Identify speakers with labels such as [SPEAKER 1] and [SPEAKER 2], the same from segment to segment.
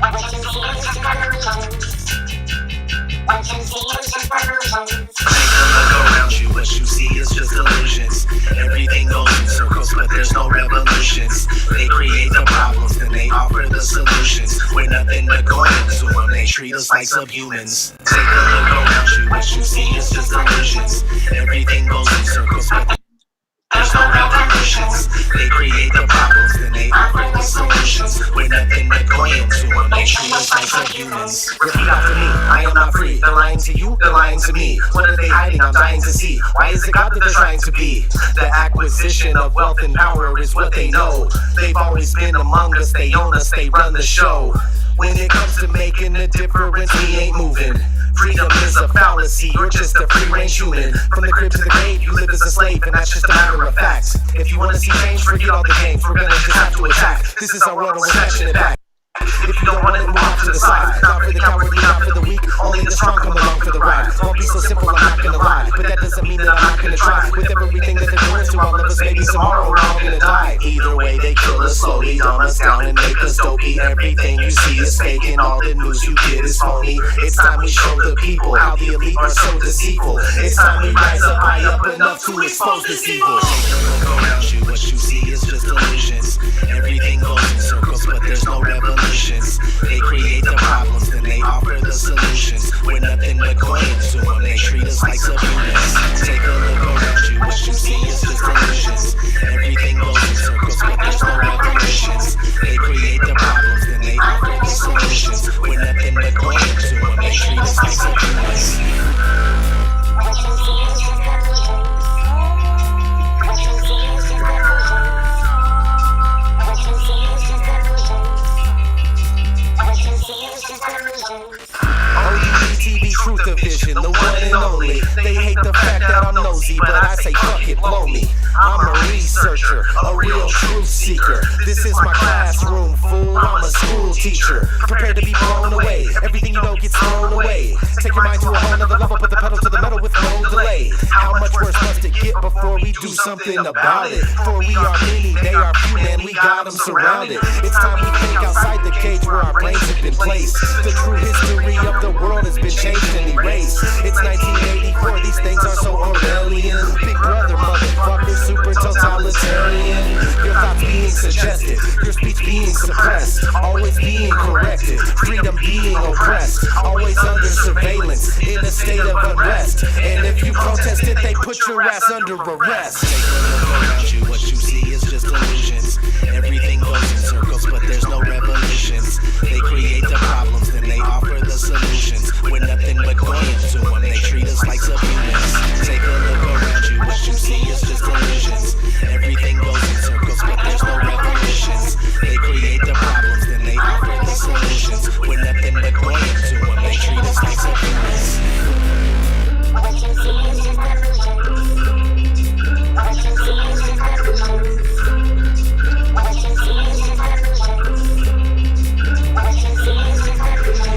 [SPEAKER 1] What you see is just illusions. What you see is just illusions. Take a look around you. What you see is just illusions. Everything goes in circles, but there's no revolutions. They create the problems, then they offer the solutions. We're nothing but going to them. They treat us like subhumans. Take a look around you. What you see is just illusions. Everything goes in circles, but there's no revolutions. They create the problems, then they offer the solutions. We're nothing but going to them. They treat us like subhumans. Repeat after me. I am not free. They're lying to you. They're lying to me. What are they hiding? I'm dying to see. Why is it God that they're trying to be? The acquisition of wealth and power is what they know. They've always been among us. They own us. They run the show. When it comes to making a difference, we ain't moving. Freedom is a fallacy, you're just a free-range human. From the crib to the grave, you live as a slave, and that's just a matter of fact. If you want to see change, forget all the games, we're gonna just have to attack. This is our world and we're snatching it back. If you don't want it, move off to the side. Not for the cowardly, not for the weak. Only the strong come along for the ride. Won't be so simple, I'm not gonna lie. But that doesn't mean that I'm not gonna try. With everything that they're doing to all of us, maybe tomorrow we're all gonna die. Either way, they kill us slowly, dumb us down and make us dopey. Everything you see is fake and all the news you get is phony. It's time we show the people how the elite are so deceitful. It's time we rise up high up enough to expose this evil. Take a look around you, what you see is just illusions. Everything goes in circles, but there's no revolutions. They create the problems, then they offer the solutions. We're nothing but going to them. They treat us like subhumans. Take a look around you. What you see is just illusions. Everything goes in circles, but there's no revolutions. They create the problems, then they offer the solutions. We're nothing but going to them. They treat us like subhumans. What you see is just illusions. What you see is just illusions. What you see is just illusions. What you see is just illusions. OUTV Truth Division, the one and only. They hate the fact that I'm nosy, but I say fuck it, blow me. I'm a researcher, a real truth seeker. This is my classroom, fool. I'm a school teacher, prepared to be blown away. Everything you know gets thrown away. Take your mind to a whole nother level, put the pedal to the metal with no delay. How much worse must it get before we do something about it? For we are many, they are few, man, we got them surrounded. It's time we think outside the cage where our brains have been placed. The true history of the world has been changed and erased. It's 1984, these things are so Orwellian. Big brother, motherfucker, super totalitarian. Your thoughts being suggested, your speech being suppressed, always being corrected, freedom being oppressed, always under surveillance, in a state of unrest. And if you protest it, they put your ass under arrest. Take a look around you, what you see is just illusions. Everything goes in circles, but there's no revolutions. They create the problems, then they offer the solutions. We're nothing but going to them. They treat us like subhumans. Take a look around you. What you see is just illusions. Everything goes in circles, but there's no revolutions. They create the problems, then they offer the solutions. We're nothing but going to them. They treat us like subhumans. What you see is just illusions. What you see is just illusions. What you see is just illusions. What you see is just illusions.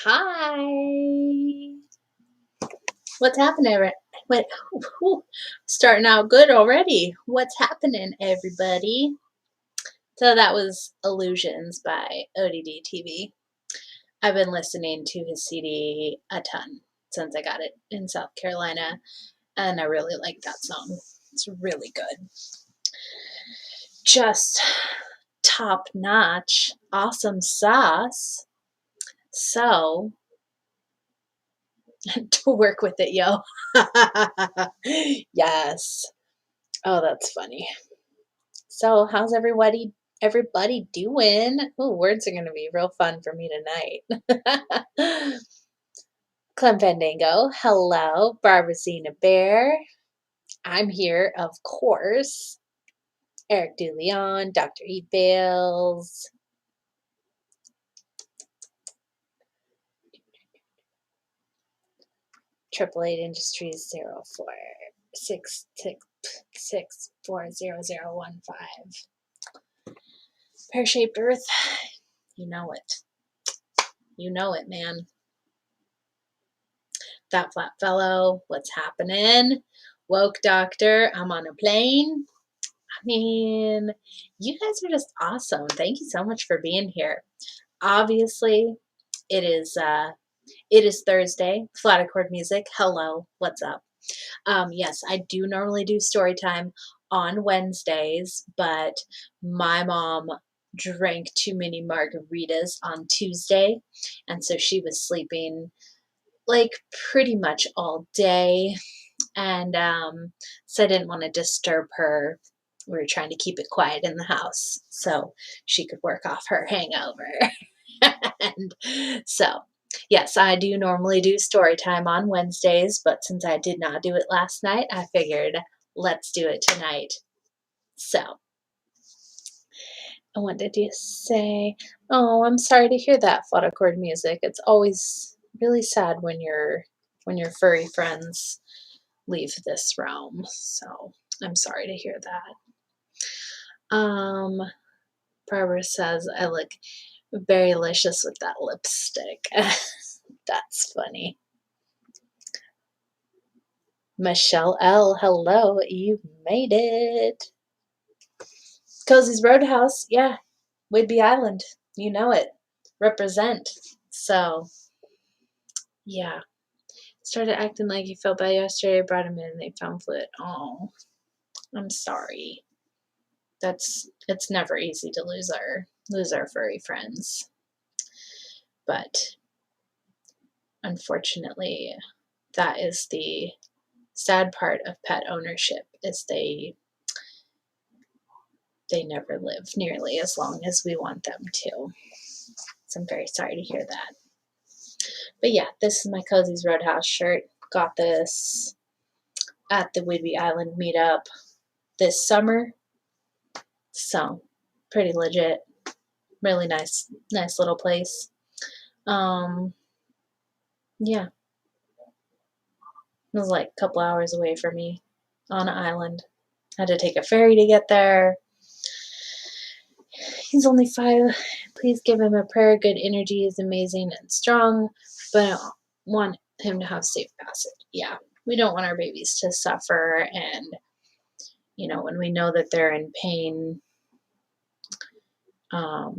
[SPEAKER 2] Hi. What's happening? Wait, starting out good already. What's happening, everybody? So that was Illusions by ODD TV. I've been listening to his CD a ton since I got it in South Carolina, and I really like that song. It's really good. Just top notch, awesome sauce. So, to work with it, yo. Yes. Oh, that's funny. So, how's everybody doing? Oh, words are gonna be real fun for me tonight. Clem Fandango, hello. Barbara Zena Bear, I'm here, of course. Eric DeLeon, Dr. E. Bales, Triple Eight Industries 0466640015. Pear-shaped Earth, you know it. You know it, man. That Flat Fellow, what's happening? Woke Doctor, I'm on a plane. I mean, you guys are just awesome. Thank you so much for being here. Obviously, it is Thursday. Flat Accord Music. Hello, what's up? Yes, I do normally do story time on Wednesdays, but my mom drank too many margaritas on Tuesday, and so she was sleeping like pretty much all day, and so I didn't want to disturb her. We were trying to keep it quiet in the house so she could work off her hangover. And so, yes, I do normally do story time on Wednesdays, but since I did not do it last night, I figured let's do it tonight. So, what did you say? Oh, I'm sorry to hear that, Flat Accord Music. It's always really sad when your furry friends leave this realm. So, I'm sorry to hear that. Barbara says I look very delicious with that lipstick. That's funny. Michelle L, hello, you made it. Cozy's Roadhouse, yeah, Whidbey Island, you know it. Represent. So, yeah. Started acting like he felt bad yesterday, brought him in, and they found fluid. Oh, I'm sorry. It's never easy to lose our furry friends. But unfortunately, that is the sad part of pet ownership, is they never live nearly as long as we want them to. So I'm very sorry to hear that. But yeah, this is my Cozy's Roadhouse shirt. Got this at the Whidbey Island meetup this summer. So pretty legit. Really nice little place. Yeah. It was like a couple hours away from me on an island. Had to take a ferry to get there. He's only 5. Please give him a prayer. Good energy is amazing and strong, but I want him to have safe passage. Yeah, we don't want our babies to suffer, and when we know that they're in pain, I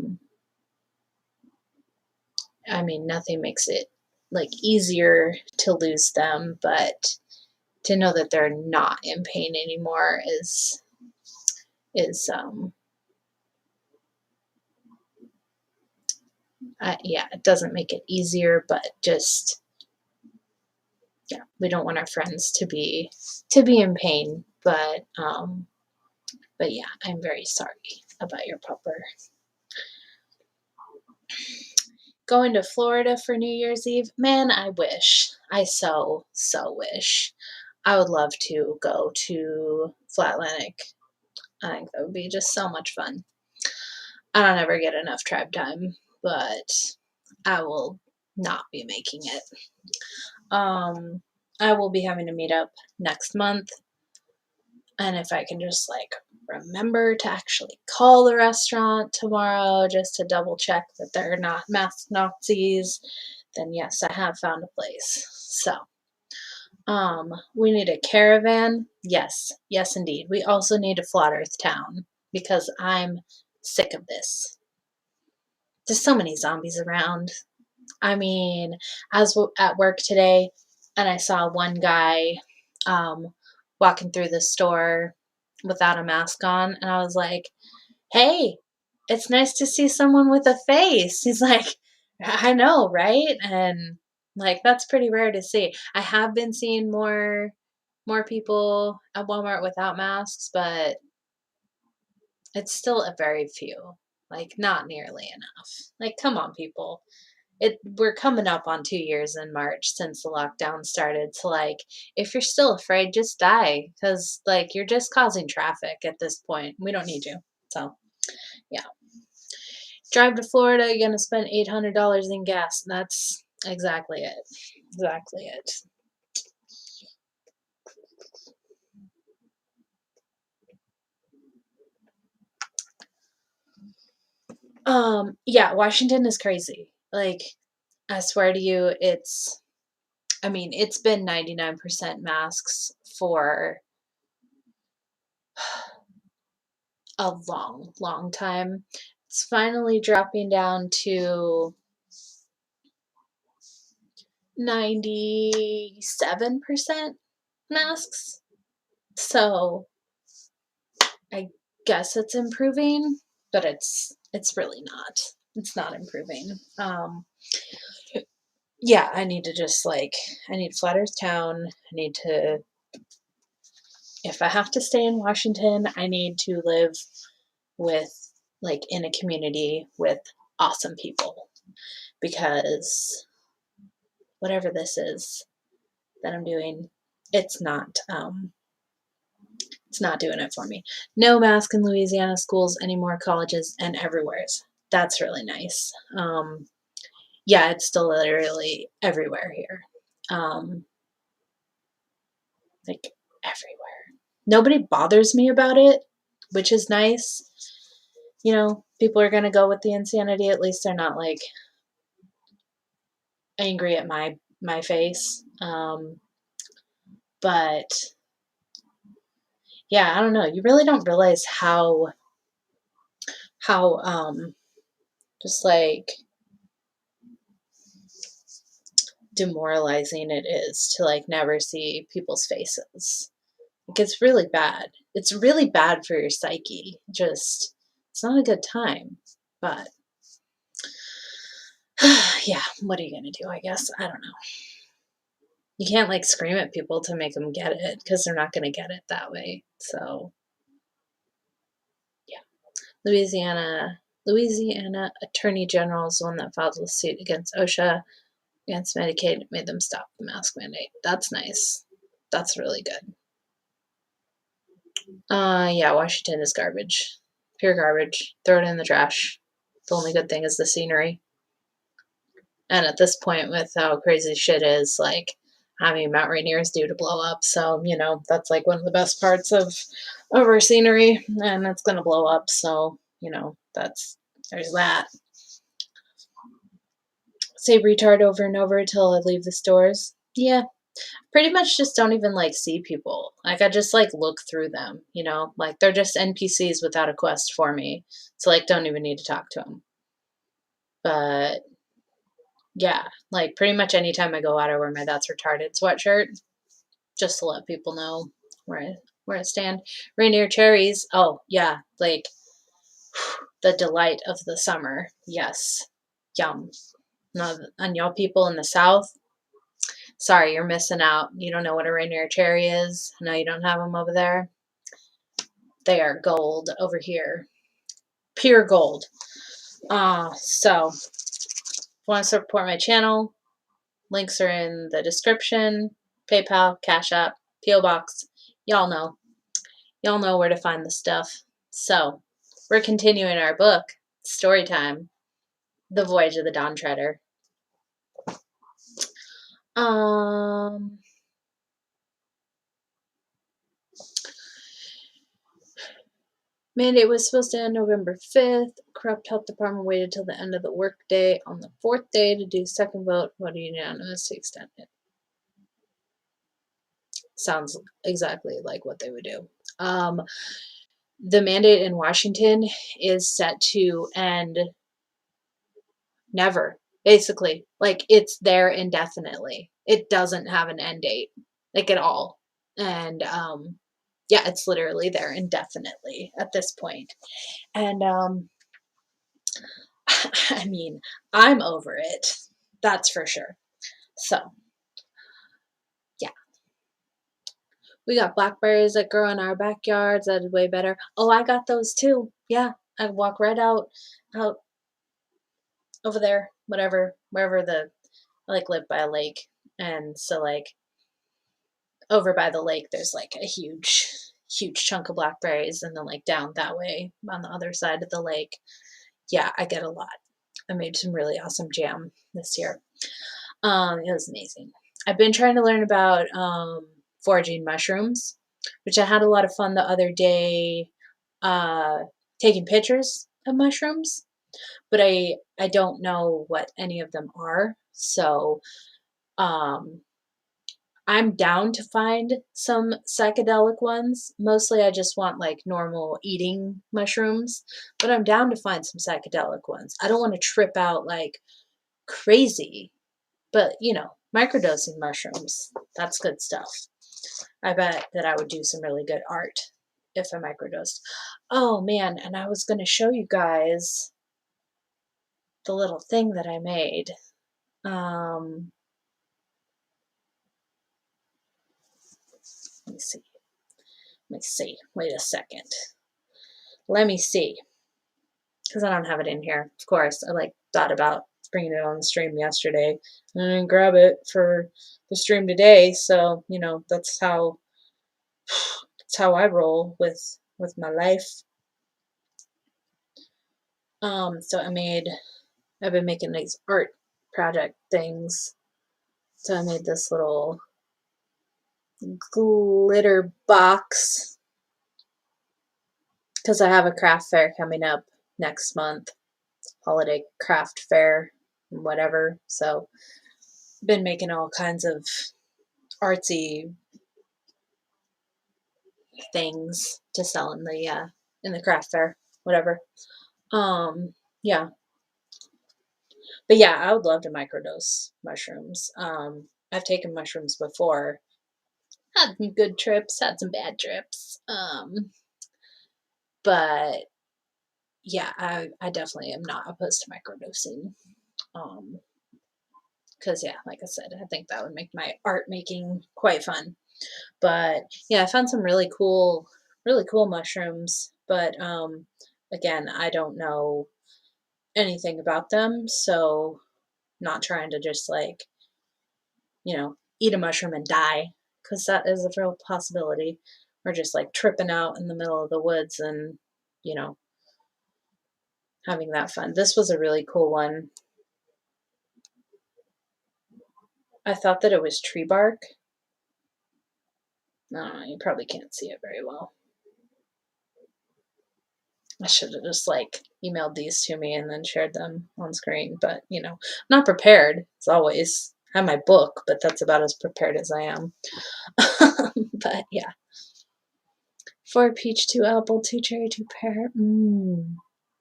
[SPEAKER 2] mean, nothing makes it like easier to lose them, but to know that they're not in pain anymore is yeah, it doesn't make it easier, but just, yeah, we don't want our friends to be in pain, but yeah, I'm very sorry about your pupper. Going to Florida for New Year's Eve, man, I wish. I so wish. I would love to go to Flat Atlantic. I think that would be just so much fun. I don't ever get enough tribe time, but I will not be making it. I will be having a meetup next month, and if I can just remember to actually call the restaurant tomorrow just to double check that they're not masked Nazis, then yes, I have found a place. So, we need a caravan. Yes, indeed. We also need a flat earth town because I'm sick of this. There's so many zombies around. I mean, I was at work today and I saw one guy walking through the store without a mask on, and I was like, hey, it's nice to see someone with a face. He's like, I know, right? And Like, that's pretty rare to see. I have been seeing more people at Walmart without masks, but it's still a very few. Like, not nearly enough. Like, come on, people. We're coming up on 2 years in March since the lockdown started, so, like, if you're still afraid, just die, because like, you're just causing traffic at this point. We don't need you. So, yeah. Drive to Florida, you're gonna spend $800 in gas. That's exactly it. Exactly it. Yeah, Washington is crazy. Like, I swear to you, I mean, it's been 99% masks for a long, long time. It's finally dropping down to 97% masks. So I guess it's improving, but it's really not. It's not improving. Yeah, I need to just like I need Flat Earth Town. I need to if I have to stay in Washington, I need to live with like in a community with awesome people because whatever this is that I'm doing, it's not it's not doing it for me. No mask in Louisiana schools anymore, colleges and everywheres. That's really nice. Yeah, it's still literally everywhere here. Um, like everywhere. Nobody bothers me about it, which is nice. You know, people are gonna go with the insanity. At least they're not like angry at my face. But yeah, I don't know. You really don't realize how just like demoralizing it is to like never see people's faces. Like it's really bad. It's really bad for your psyche. Just it's not a good time. But yeah, what are you gonna do? I guess I don't know. You can't like scream at people to make them get it because they're not gonna get it that way. So yeah, Louisiana Attorney General is the one that filed a suit against OSHA against Medicaid, made them stop the mask mandate. That's nice. That's really good. Yeah, Washington is garbage. Pure garbage. Throw it in the trash. The only good thing is the scenery. And at this point, with how crazy shit is, like, I mean, Mount Rainier is due to blow up, so, you know, that's like one of the best parts of our scenery, and it's gonna blow up, so, you know, there's that. Say retard over and over until I leave the stores. Yeah, pretty much just don't even like see people. Like I just like look through them, you know? Like they're just NPCs without a quest for me. So like don't even need to talk to them. But yeah, like pretty much anytime I go out I wear my That's Retarded sweatshirt just to let people know where I stand. Rainier cherries. Oh, yeah, like the delight of the summer. Yes. Yum. No, and y'all people in the south, sorry, you're missing out. You don't know what a Rainier cherry is. No, you don't have them over there. They are gold over here. Pure gold. So if you want to support my channel, links are in the description. PayPal, Cash App, PO Box. Y'all know. Y'all know where to find the stuff. So we're continuing our book. Story time. The Voyage of the Dawn Treader. Um Mandate was supposed to end November 5th. Corrupt health department waited till the end of the workday on the 4th day to do second vote. Voted unanimous to extend it. Sounds exactly like what they would do. The mandate in Washington is set to end never, basically. Like it's there indefinitely. It doesn't have an end date, like at all. And yeah, it's literally there indefinitely at this point. And I mean, I'm over it. That's for sure. So, yeah. We got blackberries that grow in our backyards. That is way better. Oh, I got those too. Yeah. I walk right out over there, whatever, wherever I like live by a lake. And so like over by the lake, there's like a huge chunk of blackberries. And then like down that way on the other side of the lake. Yeah, I get a lot. I made some really awesome jam this year. It was amazing. I've been trying to learn about foraging mushrooms, which I had a lot of fun the other day uh, taking pictures of mushrooms, but I don't know what any of them are. So um, I'm down to find some psychedelic ones. Mostly I just want like normal eating mushrooms, but I'm down to find some psychedelic ones. I don't want to trip out like crazy, but microdosing mushrooms, that's good stuff. I bet that I would do some really good art if I microdosed. Oh man, and I was going to show you guys the little thing that I made. Um, let me see. Let me see. Wait a second. Let me see. Because I don't have it in here. Of course, I thought about bringing it on the stream yesterday and I didn't grab it for the stream today. So, that's how I roll with my life. So I've been making these art project things. So I made this little glitter box because I have a craft fair coming up next month, holiday craft fair, whatever. So I've been making all kinds of artsy things to sell in the craft fair, whatever. Yeah. But yeah, I would love to microdose mushrooms. I've taken mushrooms before, had some good trips, had some bad trips. But yeah, I definitely am not opposed to microdosing. Because yeah, like I said, I think that would make my art making quite fun. But yeah, I found some really cool mushrooms. But again, I don't know anything about them, so not trying to just eat a mushroom and die, because that is a real possibility. Or just like tripping out in the middle of the woods and, you know, having that fun. This was a really cool one. I thought that it was tree bark. You probably can't see it very well. I should have just emailed these to me and then shared them on screen. But, I'm not prepared, as always. I have my book, but that's about as prepared as I am. But yeah. 4 peach, 2 apple, 2 cherry, 2 pear.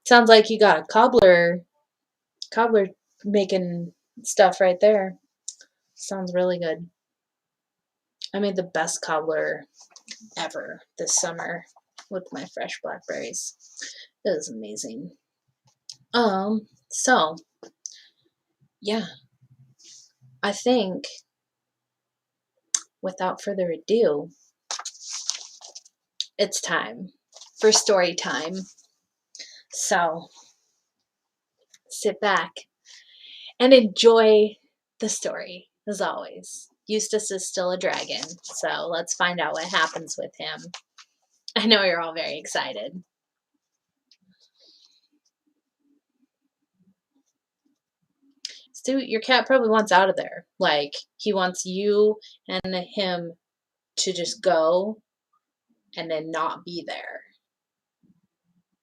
[SPEAKER 2] Sounds like you got a cobbler making stuff right there. Sounds really good. I made the best cobbler ever this summer with my fresh blackberries. It was amazing. So yeah, I think without further ado, it's time for story time. So sit back and enjoy the story, as always. Eustace is still a dragon, so let's find out what happens with him. I know you're all very excited. Stu, your cat probably wants out of there. He wants you and him to just go and then not be there.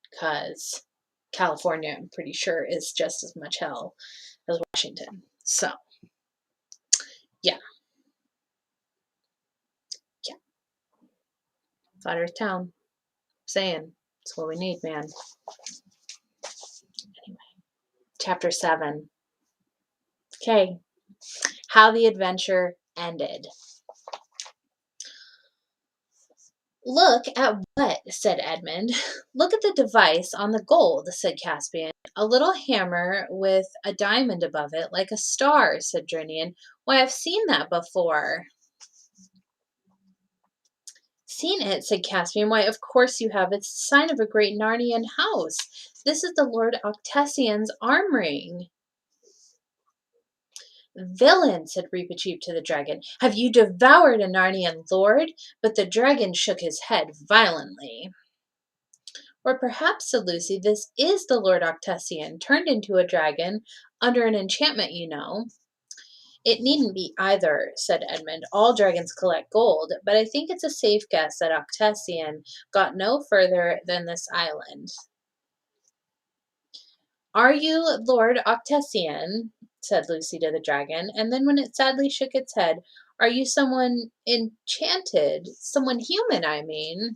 [SPEAKER 2] Because California, I'm pretty sure, is just as much hell as Washington. So, yeah. Yeah. Flat Earth Town. Saying. That's what we need, man. Anyway. Chapter 7. Okay. How the adventure ended. Look at what? Said Edmund. Look at the device on the gold, said Caspian. A little hammer with a diamond above it, like a star, said Drinian. Why, I've seen that before. Seen it, said Caspian. Why, of course you have. It's the sign of a great Narnian house. This is the Lord Octessian's arm ring. Villain, said Reepicheep to the dragon, have you devoured a Narnian lord? But the dragon shook his head violently. Or perhaps, said Lucy, this is the Lord Octessian, turned into a dragon, under an enchantment, you know. It needn't be either, said Edmund. All dragons collect gold, but I think it's a safe guess that Octessian got no further than this island. Are you Lord Octessian? Said Lucy to the dragon, and then when it sadly shook its head, are you someone enchanted? Someone human, I mean.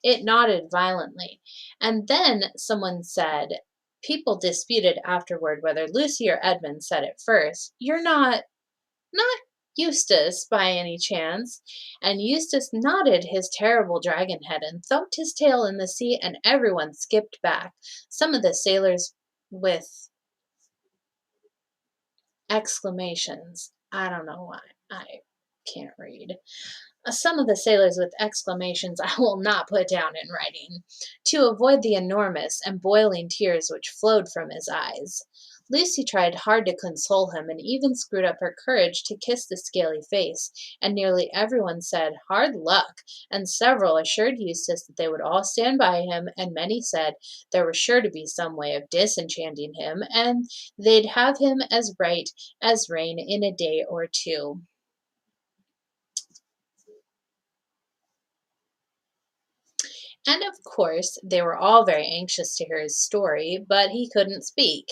[SPEAKER 2] It nodded violently, and then someone said, people disputed afterward whether Lucy or Edmund said it first, you're not Eustace by any chance? And Eustace nodded his terrible dragon head and thumped his tail in the sea, and everyone skipped back. Some of the sailors with exclamations. I don't know why. I can't read. Some of the sailors with exclamations I will not put down in writing, to avoid the enormous and boiling tears which flowed from his eyes. Lucy tried hard to console him, and even screwed up her courage to kiss the scaly face, and nearly everyone said, hard luck, and several assured Eustace that they would all stand by him, and many said there was sure to be some way of disenchanting him, and they'd have him as right as rain in a day or two. And of course, they were all very anxious to hear his story, but he couldn't speak.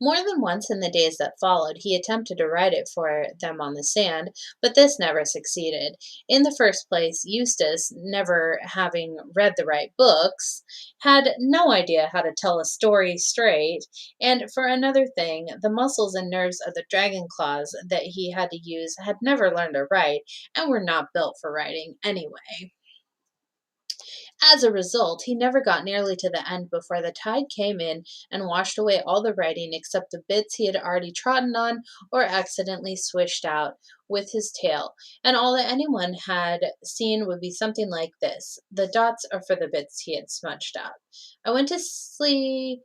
[SPEAKER 2] More than once in the days that followed, he attempted to write it for them on the sand, but this never succeeded. In the first place, Eustace, never having read the right books, had no idea how to tell a story straight, and for another thing, the muscles and nerves of the dragon claws that he had to use had never learned to write, and were not built for writing anyway. As a result, he never got nearly to the end before the tide came in and washed away all the writing except the bits he had already trodden on or accidentally swished out with his tail, and all that anyone had seen would be something like this. The dots are for the bits he had smudged out. I went to sleep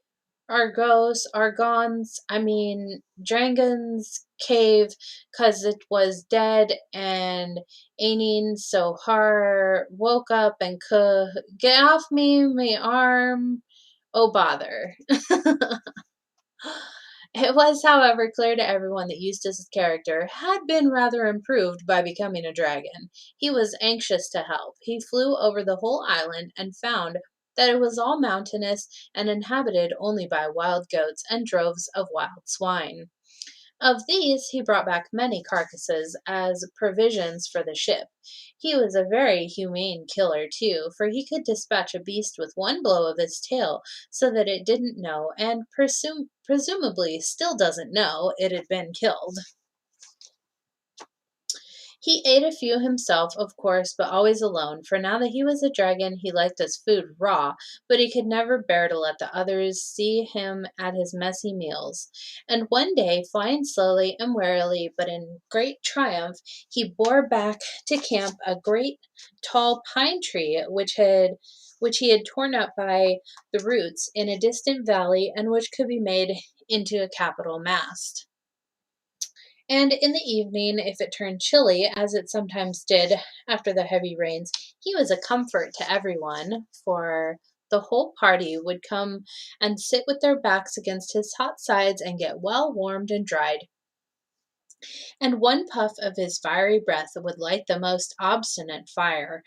[SPEAKER 2] Dragon's cave, 'cause it was dead and aining so hard, woke up and could get off me arm. Oh, bother. It was, however, clear to everyone that Eustace's character had been rather improved by becoming a dragon. He was anxious to help. He flew over the whole island and found that it was all mountainous and inhabited only by wild goats and droves of wild swine. Of these he brought back many carcasses as provisions for the ship. He was a very humane killer, too, for he could dispatch a beast with one blow of his tail so that it didn't know, and presumably still doesn't know, it had been killed. He ate a few himself, of course, but always alone, for now that he was a dragon, he liked his food raw, but he could never bear to let the others see him at his messy meals. And one day, flying slowly and warily, but in great triumph, he bore back to camp a great tall pine tree which he had torn up by the roots in a distant valley, and which could be made into a capital mast. And in the evening, if it turned chilly, as it sometimes did after the heavy rains, he was a comfort to everyone, for the whole party would come and sit with their backs against his hot sides and get well warmed and dried. And one puff of his fiery breath would light the most obstinate fire.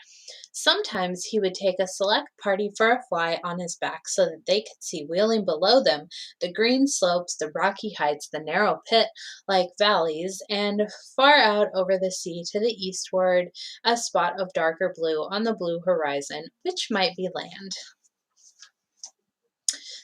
[SPEAKER 2] Sometimes he would take a select party for a fly on his back so that they could see wheeling below them the green slopes, the rocky heights, the narrow pit-like valleys, and far out over the sea to the eastward a spot of darker blue on the blue horizon, which might be land.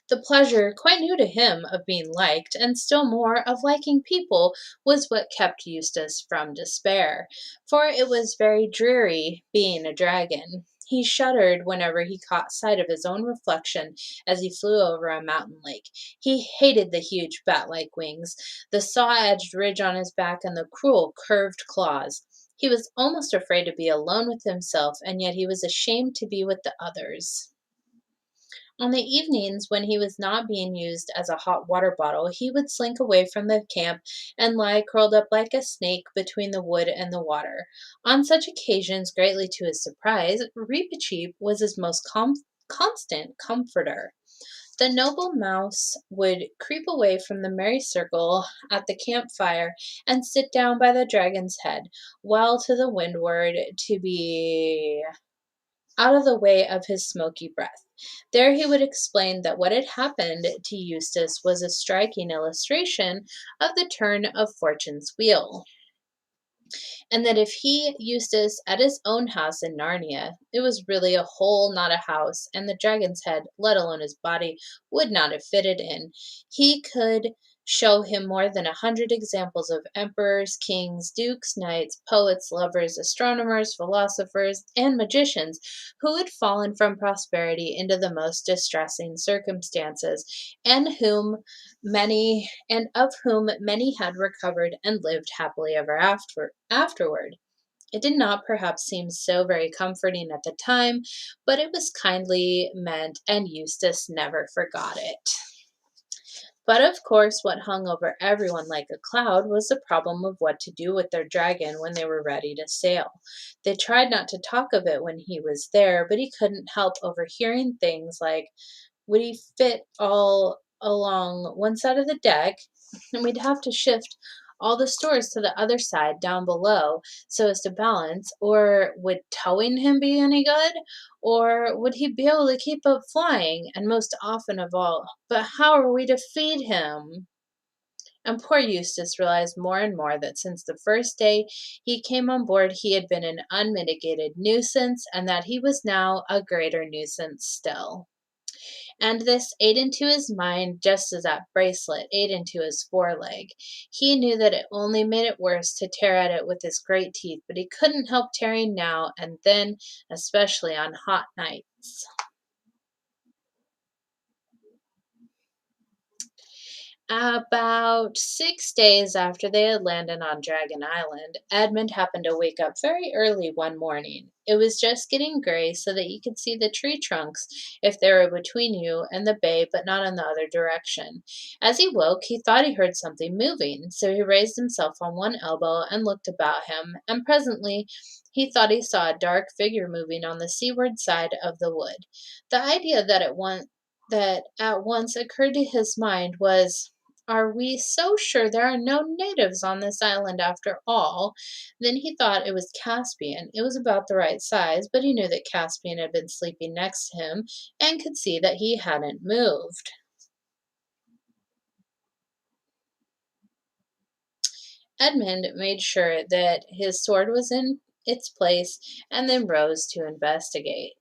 [SPEAKER 2] The pleasure, quite new to him, of being liked, and still more of liking people, was what kept Eustace from despair, for it was very dreary being a dragon. He shuddered whenever he caught sight of his own reflection as he flew over a mountain lake. He hated the huge bat-like wings, the saw-edged ridge on his back, and the cruel, curved claws. He was almost afraid to be alone with himself, and yet he was ashamed to be with the others. On the evenings when he was not being used as a hot water bottle, he would slink away from the camp and lie curled up like a snake between the wood and the water. On such occasions, greatly to his surprise, Reepicheep was his most constant comforter. The noble mouse would creep away from the merry circle at the campfire and sit down by the dragon's head, well to the windward, to be out of the way of his smoky breath. There he would explain that what had happened to Eustace was a striking illustration of the turn of fortune's wheel, and that if he, Eustace, at his own house in Narnia, it was really a hole, not a house, and the dragon's head, let alone his body, would not have fitted in, he could show him more than 100 examples of emperors, kings, dukes, knights, poets, lovers, astronomers, philosophers, and magicians who had fallen from prosperity into the most distressing circumstances, and of whom many had recovered and lived happily ever afterward. It did not perhaps seem so very comforting at the time, but it was kindly meant, and Eustace never forgot it. But of course, what hung over everyone like a cloud was the problem of what to do with their dragon when they were ready to sail. They tried not to talk of it when he was there, but he couldn't help overhearing things like, would he fit all along one side of the deck? And we'd have to shift all the stores to the other side down below so as to balance. Or would towing him be any good? Or would he be able to keep up flying? And most often of all, but how are we to feed him? And poor Eustace realized more and more that since the first day he came on board he had been an unmitigated nuisance, and that he was now a greater nuisance still. And this ate into his mind just as that bracelet ate into his foreleg. He knew that it only made it worse to tear at it with his great teeth, but he couldn't help tearing now and then, especially on hot nights. About 6 days after they had landed on Dragon Island, Edmund happened to wake up very early one morning. It was just getting gray so that you could see the tree trunks if they were between you and the bay, but not in the other direction. As he woke, he thought he heard something moving, so he raised himself on one elbow and looked about him, and presently he thought he saw a dark figure moving on the seaward side of the wood. The idea that at once occurred to his mind was, are we so sure there are no natives on this island after all? Then he thought it was Caspian. It was about the right size, but he knew that Caspian had been sleeping next to him and could see that he hadn't moved. Edmund made sure that his sword was in its place and then rose to investigate.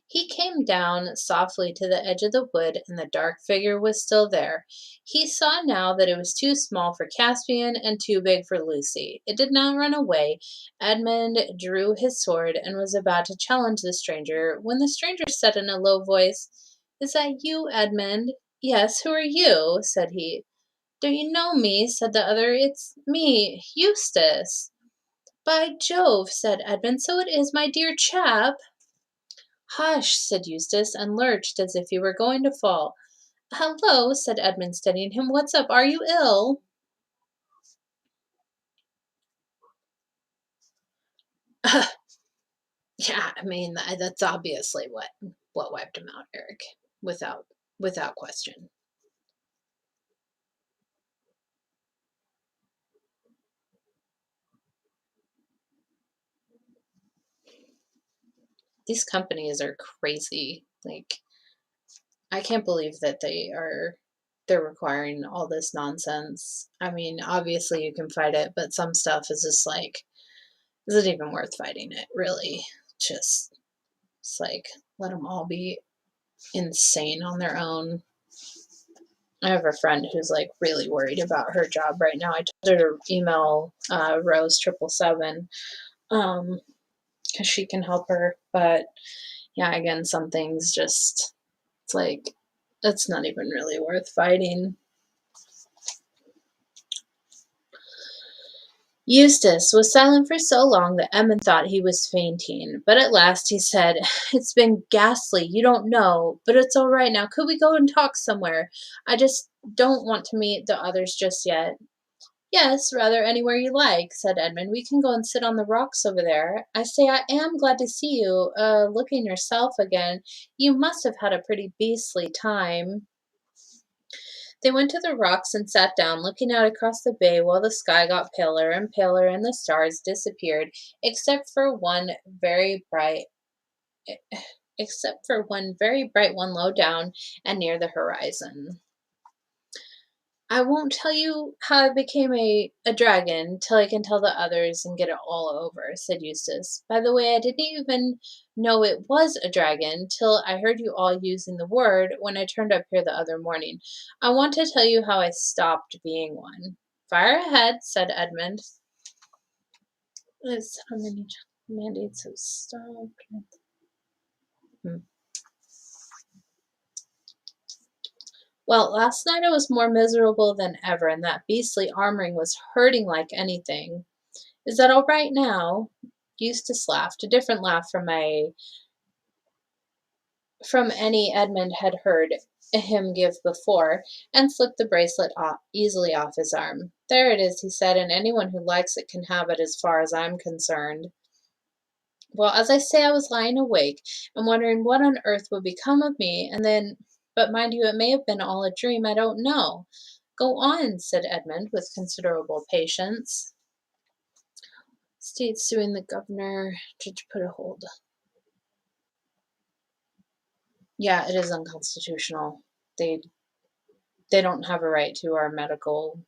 [SPEAKER 2] He came down softly to the edge of the wood, and the dark figure was still there. He saw now that it was too small for Caspian and too big for Lucy. It did not run away. Edmund drew his sword and was about to challenge the stranger when the stranger said in a low voice, "Is that you, Edmund?" "Yes, who are you?" said he. "Do you know me?" said the other. "It's me, Eustace." "By Jove," said Edmund, "so it is, my dear chap." "Hush," said Eustace, and lurched as if he were going to fall. "Hello," said Edmund, steadying him. "What's up? Are you ill?" Yeah, I mean that's obviously what wiped him out, Eric, without question. These companies are crazy. Like, I can't believe that they're requiring all this nonsense. I mean, obviously you can fight it, but some stuff is just like, is it even worth fighting it? Really, just it's like, let them all be insane on their own. I have a friend who's like really worried about her job right now. I told her to email Rose 777, because she can help her. But yeah, again, some things just, it's like, it's not even really worth fighting. Eustace was silent for so long that Edmund thought he was fainting, but at last he said, "It's been ghastly, you don't know, but it's all right now. Could we go and talk somewhere? I just don't want to meet the others just yet." "Yes, rather anywhere you like," said Edmund. "We can go and sit on the rocks over there. I say, I am glad to see you, looking yourself again. You must have had a pretty beastly time." They went to the rocks and sat down, looking out across the bay while the sky got paler and paler and the stars disappeared, except for one very bright one low down and near the horizon. "I won't tell you how I became a dragon till I can tell the others and get it all over," said Eustace. "By the way, I didn't even know it was a dragon till I heard you all using the word when I turned up here the other morning. I want to tell you how I stopped being one." "Fire ahead," said Edmund. Let's how many mandates have stopped. "Well, last night I was more miserable than ever, and that beastly armoring was hurting like anything. Is that all right now?" Eustace laughed, a different laugh from any Edmund had heard him give before, and slipped the bracelet easily off his arm. "There it is," he said, "and anyone who likes it can have it as far as I'm concerned. Well, as I say, I was lying awake and wondering what on earth would become of me, and then, but mind you, it may have been all a dream, I don't know." "Go on," said Edmund, with considerable patience. "State suing the governor to put a hold." Yeah, it is unconstitutional. They don't have a right to our medical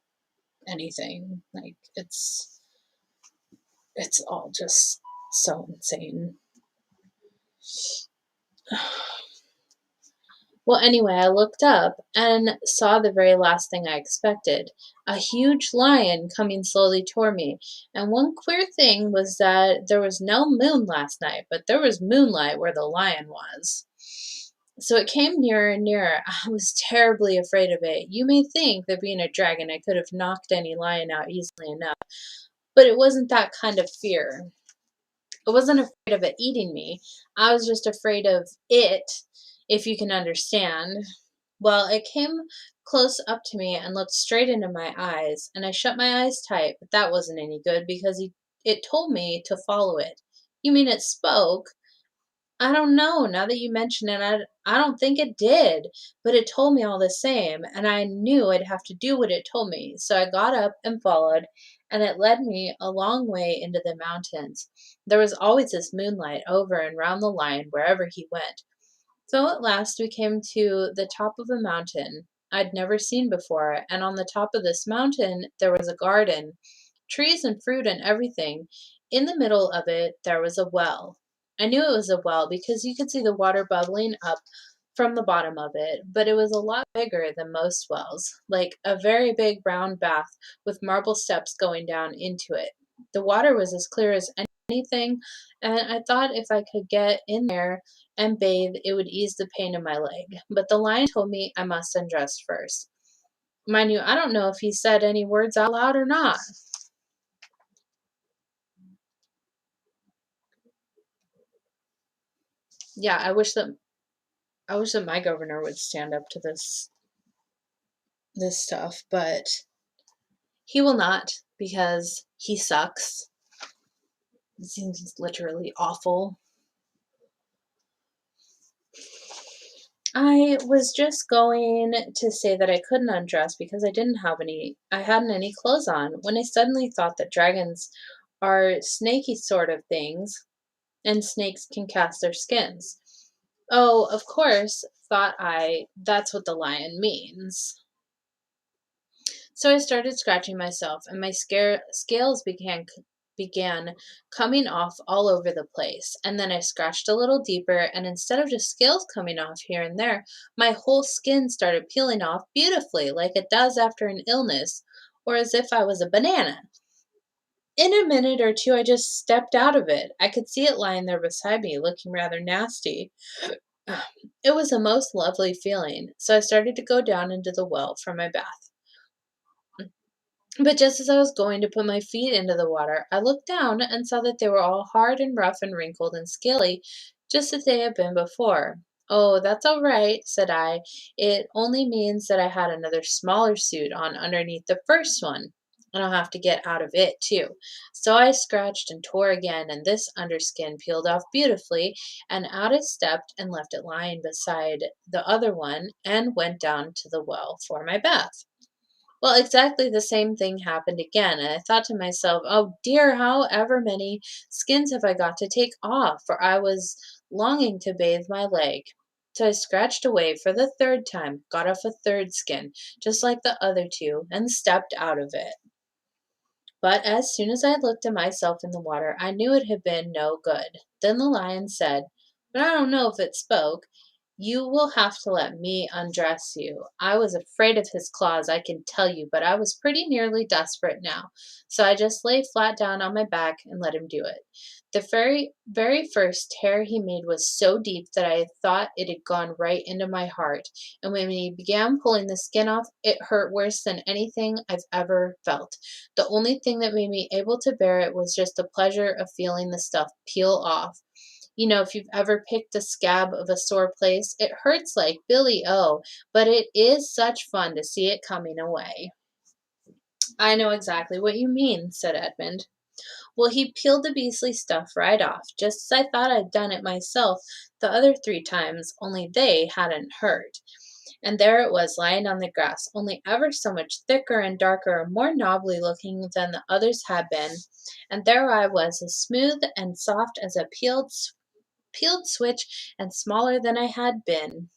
[SPEAKER 2] anything. Like it's all just so insane. Well, anyway, I looked up and saw the very last thing I expected, a huge lion coming slowly toward me. And one queer thing was that there was no moon last night, but there was moonlight where the lion was. So it came nearer and nearer. I was terribly afraid of it. You may think that being a dragon, I could have knocked any lion out easily enough, but it wasn't that kind of fear. I wasn't afraid of it eating me. I was just afraid of it, if you can understand. Well, it came close up to me and looked straight into my eyes, and I shut my eyes tight, but that wasn't any good because it told me to follow it. "You mean it spoke?" "I don't know. Now that you mention it, I don't think it did, but it told me all the same, and I knew I'd have to do what it told me. So I got up and followed, and it led me a long way into the mountains. There was always this moonlight over and round the lion wherever he went. So at last we came to the top of a mountain I'd never seen before, and on the top of this mountain there was a garden, trees and fruit and everything. In the middle of it there was a well. I knew it was a well because you could see the water bubbling up from the bottom of it, but it was a lot bigger than most wells, like a very big round bath with marble steps going down into it. The water was as clear as anything, and I thought if I could get in there and bathe, it would ease the pain in my leg. But the lion told me I must undress first. Mind you, I don't know if he said any words out loud or not. Yeah, I wish that my governor would stand up to this stuff, but he will not because he sucks. He's literally awful. I was just going to say that I couldn't undress because I hadn't any clothes on when I suddenly thought that dragons are snaky sort of things and snakes can cast their skins. "Oh, of course," thought I, "that's what the lion means." So I started scratching myself, and my scales began coming off all over the place. And then I scratched a little deeper, and instead of just scales coming off here and there, my whole skin started peeling off beautifully, like it does after an illness, or as if I was a banana. In a minute or two, I just stepped out of it. I could see it lying there beside me, looking rather nasty. It was a most lovely feeling, so I started to go down into the well for my bath. But just as I was going to put my feet into the water, I looked down and saw that they were all hard and rough and wrinkled and scaly, just as they had been before. Oh, that's all right, said I. It only means that I had another smaller suit on underneath the first one, and I'll have to get out of it too. So I scratched and tore again, and this underskin peeled off beautifully, and out I stepped and left it lying beside the other one, and went down to the well for my bath. Well, exactly the same thing happened again, and I thought to myself, oh dear, however many skins have I got to take off? For I was longing to bathe my leg. So I scratched away for the third time, got off a third skin, just like the other two, and stepped out of it. But as soon as I looked at myself in the water, I knew it had been no good. Then the lion said, but I don't know if it spoke, you will have to let me undress you. I was afraid of his claws, I can tell you, but I was pretty nearly desperate now. So I just lay flat down on my back and let him do it. The very first tear he made was so deep that I thought it had gone right into my heart. And when he began pulling the skin off, it hurt worse than anything I've ever felt. The only thing that made me able to bear it was just the pleasure of feeling the stuff peel off. You know, if you've ever picked a scab of a sore place, it hurts like Billy O, but it is such fun to see it coming away. I know exactly what you mean, said Edmund. Well, he peeled the beastly stuff right off, just as I thought I'd done it myself the other 3 times, only they hadn't hurt. And there it was lying on the grass, only ever so much thicker and darker and more knobbly looking than the others had been. And there I was, as smooth and soft as a peeled switch and smaller than I had been.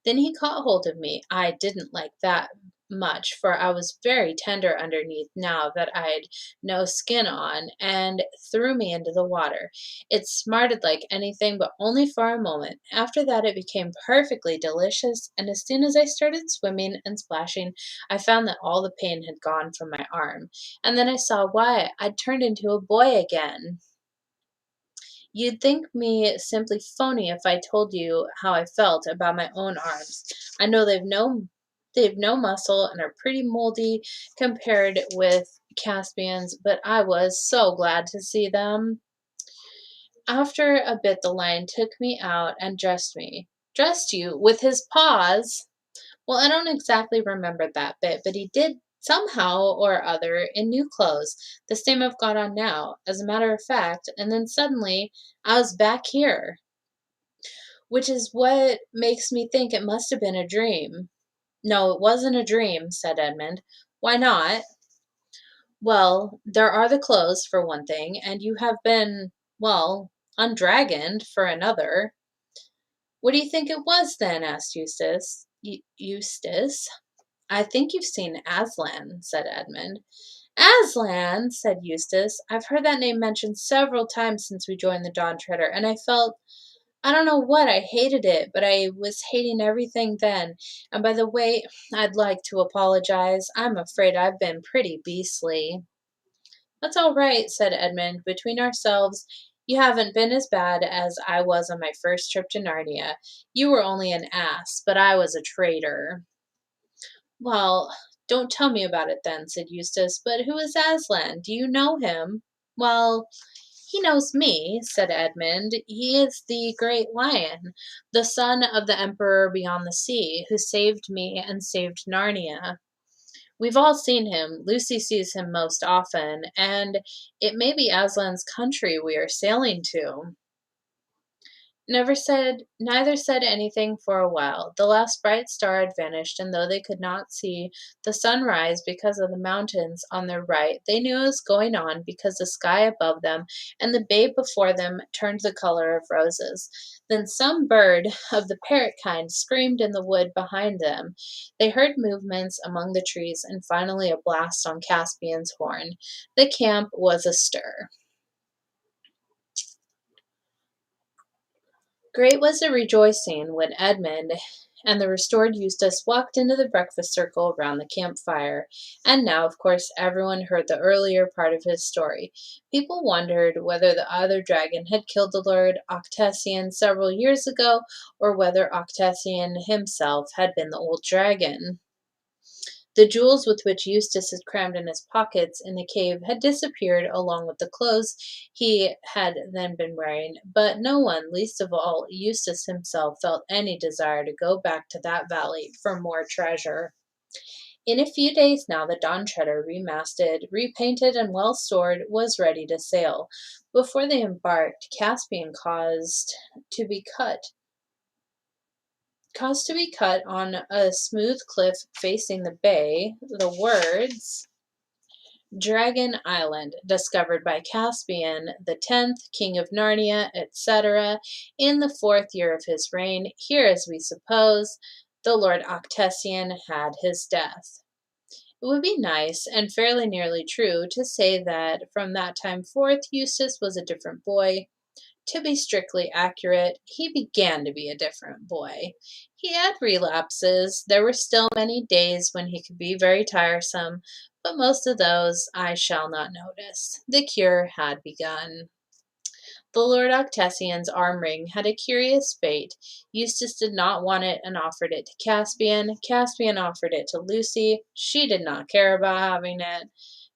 [SPEAKER 2] Then he caught hold of me. I didn't like that much, for I was very tender underneath now that I'd no skin on, and threw me into the water. It smarted like anything, but only for a moment. After that, it became perfectly delicious, and as soon as I started swimming and splashing, I found that all the pain had gone from my arm. And then I saw why I'd turned into a boy again. You'd think me simply phony if I told you how I felt about my own arms. I know they've no muscle and are pretty moldy compared with Caspian's, but I was so glad to see them. After a bit the lion took me out and dressed me. Dressed you with his paws? Well, I don't exactly remember that bit, but he did somehow or other in new clothes, the same I've got on now, as a matter of fact, and then suddenly I was back here, which is what makes me think it must have been a dream. No, it wasn't a dream, said Edmund. Why not? Well, there are the clothes, for one thing, and you have been, well, undragoned for another. What do you think it was then? Asked Eustace. Eustace? I think you've seen Aslan, said Edmund. Aslan, said Eustace. I've heard that name mentioned several times since we joined the Dawn Treader, and I don't know what, I hated it, but I was hating everything then. And by the way, I'd like to apologize. I'm afraid I've been pretty beastly. That's all right, said Edmund. Between ourselves, you haven't been as bad as I was on my first trip to Narnia. You were only an ass, but I was a traitor. Well, don't tell me about it then, said Eustace. But who is Aslan? Do you know him? Well, he knows me, said Edmund. He is the great lion, the son of the Emperor beyond the sea, who saved me and saved Narnia. We've all seen him. Lucy sees him most often, and it may be Aslan's country we are sailing to. Neither said anything for a while. The last bright star had vanished, and though they could not see the sun rise because of the mountains on their right, they knew it was going on because the sky above them and the bay before them turned the color of roses. Then some bird of the parrot kind screamed in the wood behind them. They heard movements among the trees, and finally a blast on Caspian's horn. The camp was astir. Great was the rejoicing when Edmund and the restored Eustace walked into the breakfast circle around the campfire. And now, of course, everyone heard the earlier part of his story. People wondered whether the other dragon had killed the Lord Octessian several years ago, or whether Octessian himself had been the old dragon. The jewels with which Eustace had crammed in his pockets in the cave had disappeared along with the clothes he had then been wearing, but no one, least of all Eustace himself, felt any desire to go back to that valley for more treasure. In a few days now, the Dawn Treader, remasted, repainted, and well stored, was ready to sail. Before they embarked, Caspian caused to be cut on a smooth cliff facing the bay the words Dragon Island, discovered by Caspian the 10th, king of Narnia, etc., in the 4th year of his reign. Here, as we suppose, the Lord Octessian had his death. It would be nice, and fairly nearly true, to say that from that time forth Eustace was a different boy. To be strictly accurate, he began to be a different boy. He had relapses. There were still many days when he could be very tiresome, but most of those I shall not notice. The cure had begun. The Lord Octessian's arm ring had a curious fate. Eustace did not want it and offered it to Caspian. Caspian offered it to Lucy. She did not care about having it.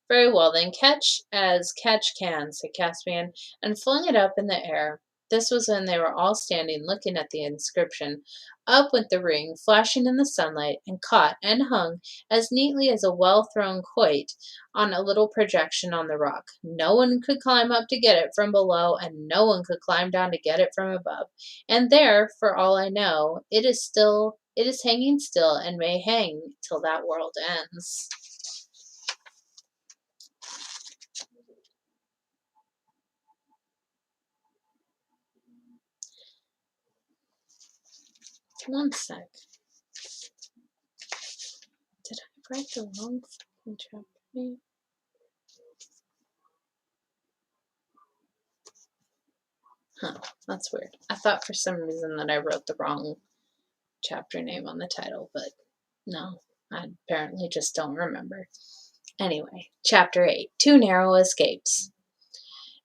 [SPEAKER 2] Very well, then, catch as catch can, said Caspian, and flung it up in the air. This was when they were all standing looking at the inscription. Up went the ring, flashing in the sunlight, and caught and hung as neatly as a well-thrown quoit on a little projection on the rock. No one could climb up to get it from below, and no one could climb down to get it from above. And there, for all I know, it is hanging still and may hang till that world ends. One sec. Did I write the wrong fucking chapter name? Huh, that's weird. I thought for some reason that I wrote the wrong chapter name on the title, but no, I apparently just don't remember. Anyway, Chapter 8, Two Narrow Escapes.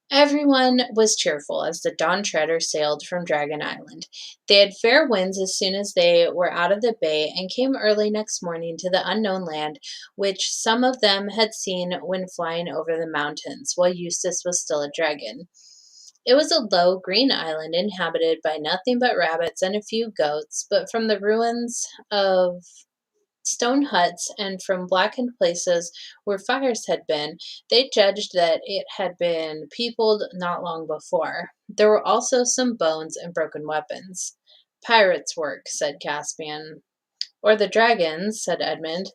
[SPEAKER 2] Everyone was cheerful as the Dawn Treader sailed from Dragon Island. They had fair winds as soon as they were out of the bay and came early next morning to the unknown land, which some of them had seen when flying over the mountains, while Eustace was still a dragon. It was a low, green island inhabited by nothing but rabbits and a few goats, but from the ruins of stone huts and from blackened places where fires had been, they judged that it had been peopled not long before. There were also some bones and broken weapons. Pirates' work, said Caspian. Or the dragons, said Edmund.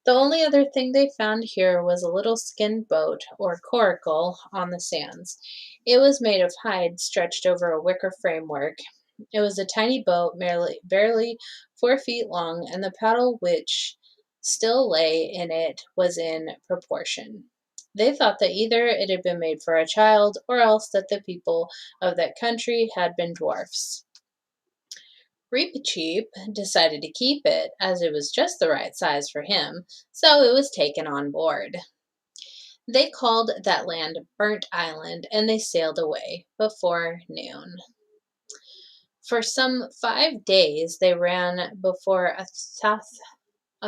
[SPEAKER 2] The only other thing they found here was a little skin boat, or coracle, on the sands. It was made of hide stretched over a wicker framework. It was a tiny boat, barely 4 feet long, and the paddle which still lay in it was in proportion. They thought that either it had been made for a child, or else that the people of that country had been dwarfs. Reepicheep decided to keep it, as it was just the right size for him, so it was taken on board. They called that land Burnt Island, and they sailed away before noon. For some 5 days they ran before a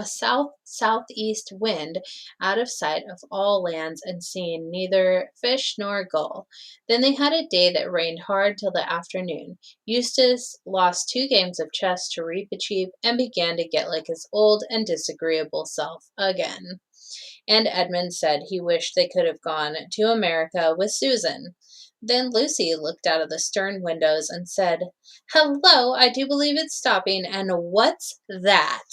[SPEAKER 2] southeast wind, out of sight of all lands and seeing neither fish nor gull. Then they had a day that rained hard till the afternoon. Eustace lost 2 games of chess to Reepicheep and began to get like his old and disagreeable self again. And Edmund said he wished they could have gone to America with Susan. Then Lucy looked out of the stern windows and said, "Hello, I do believe it's stopping, and what's that?"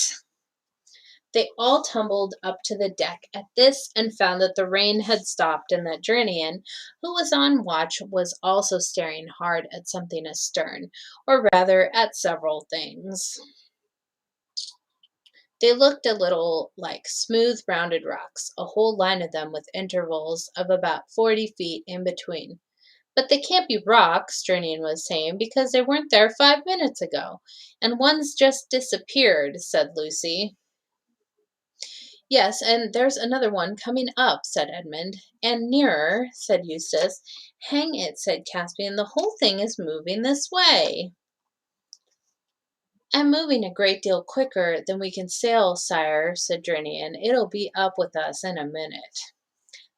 [SPEAKER 2] They all tumbled up to the deck at this and found that the rain had stopped and that Jernian, who was on watch, was also staring hard at something astern, or rather at several things. They looked a little like smooth, rounded rocks, a whole line of them with intervals of about 40 feet in between. But they can't be rocks, Drinian was saying, because they weren't there 5 minutes ago. And one's just disappeared, said Lucy. Yes, and there's another one coming up, said Edmund. And nearer, said Eustace. Hang it, said Caspian, the whole thing is moving this way. And moving a great deal quicker than we can sail, sire, said Drinian. It'll be up with us in a minute.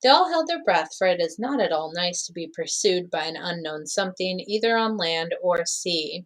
[SPEAKER 2] They all held their breath, for it is not at all nice to be pursued by an unknown something, either on land or sea.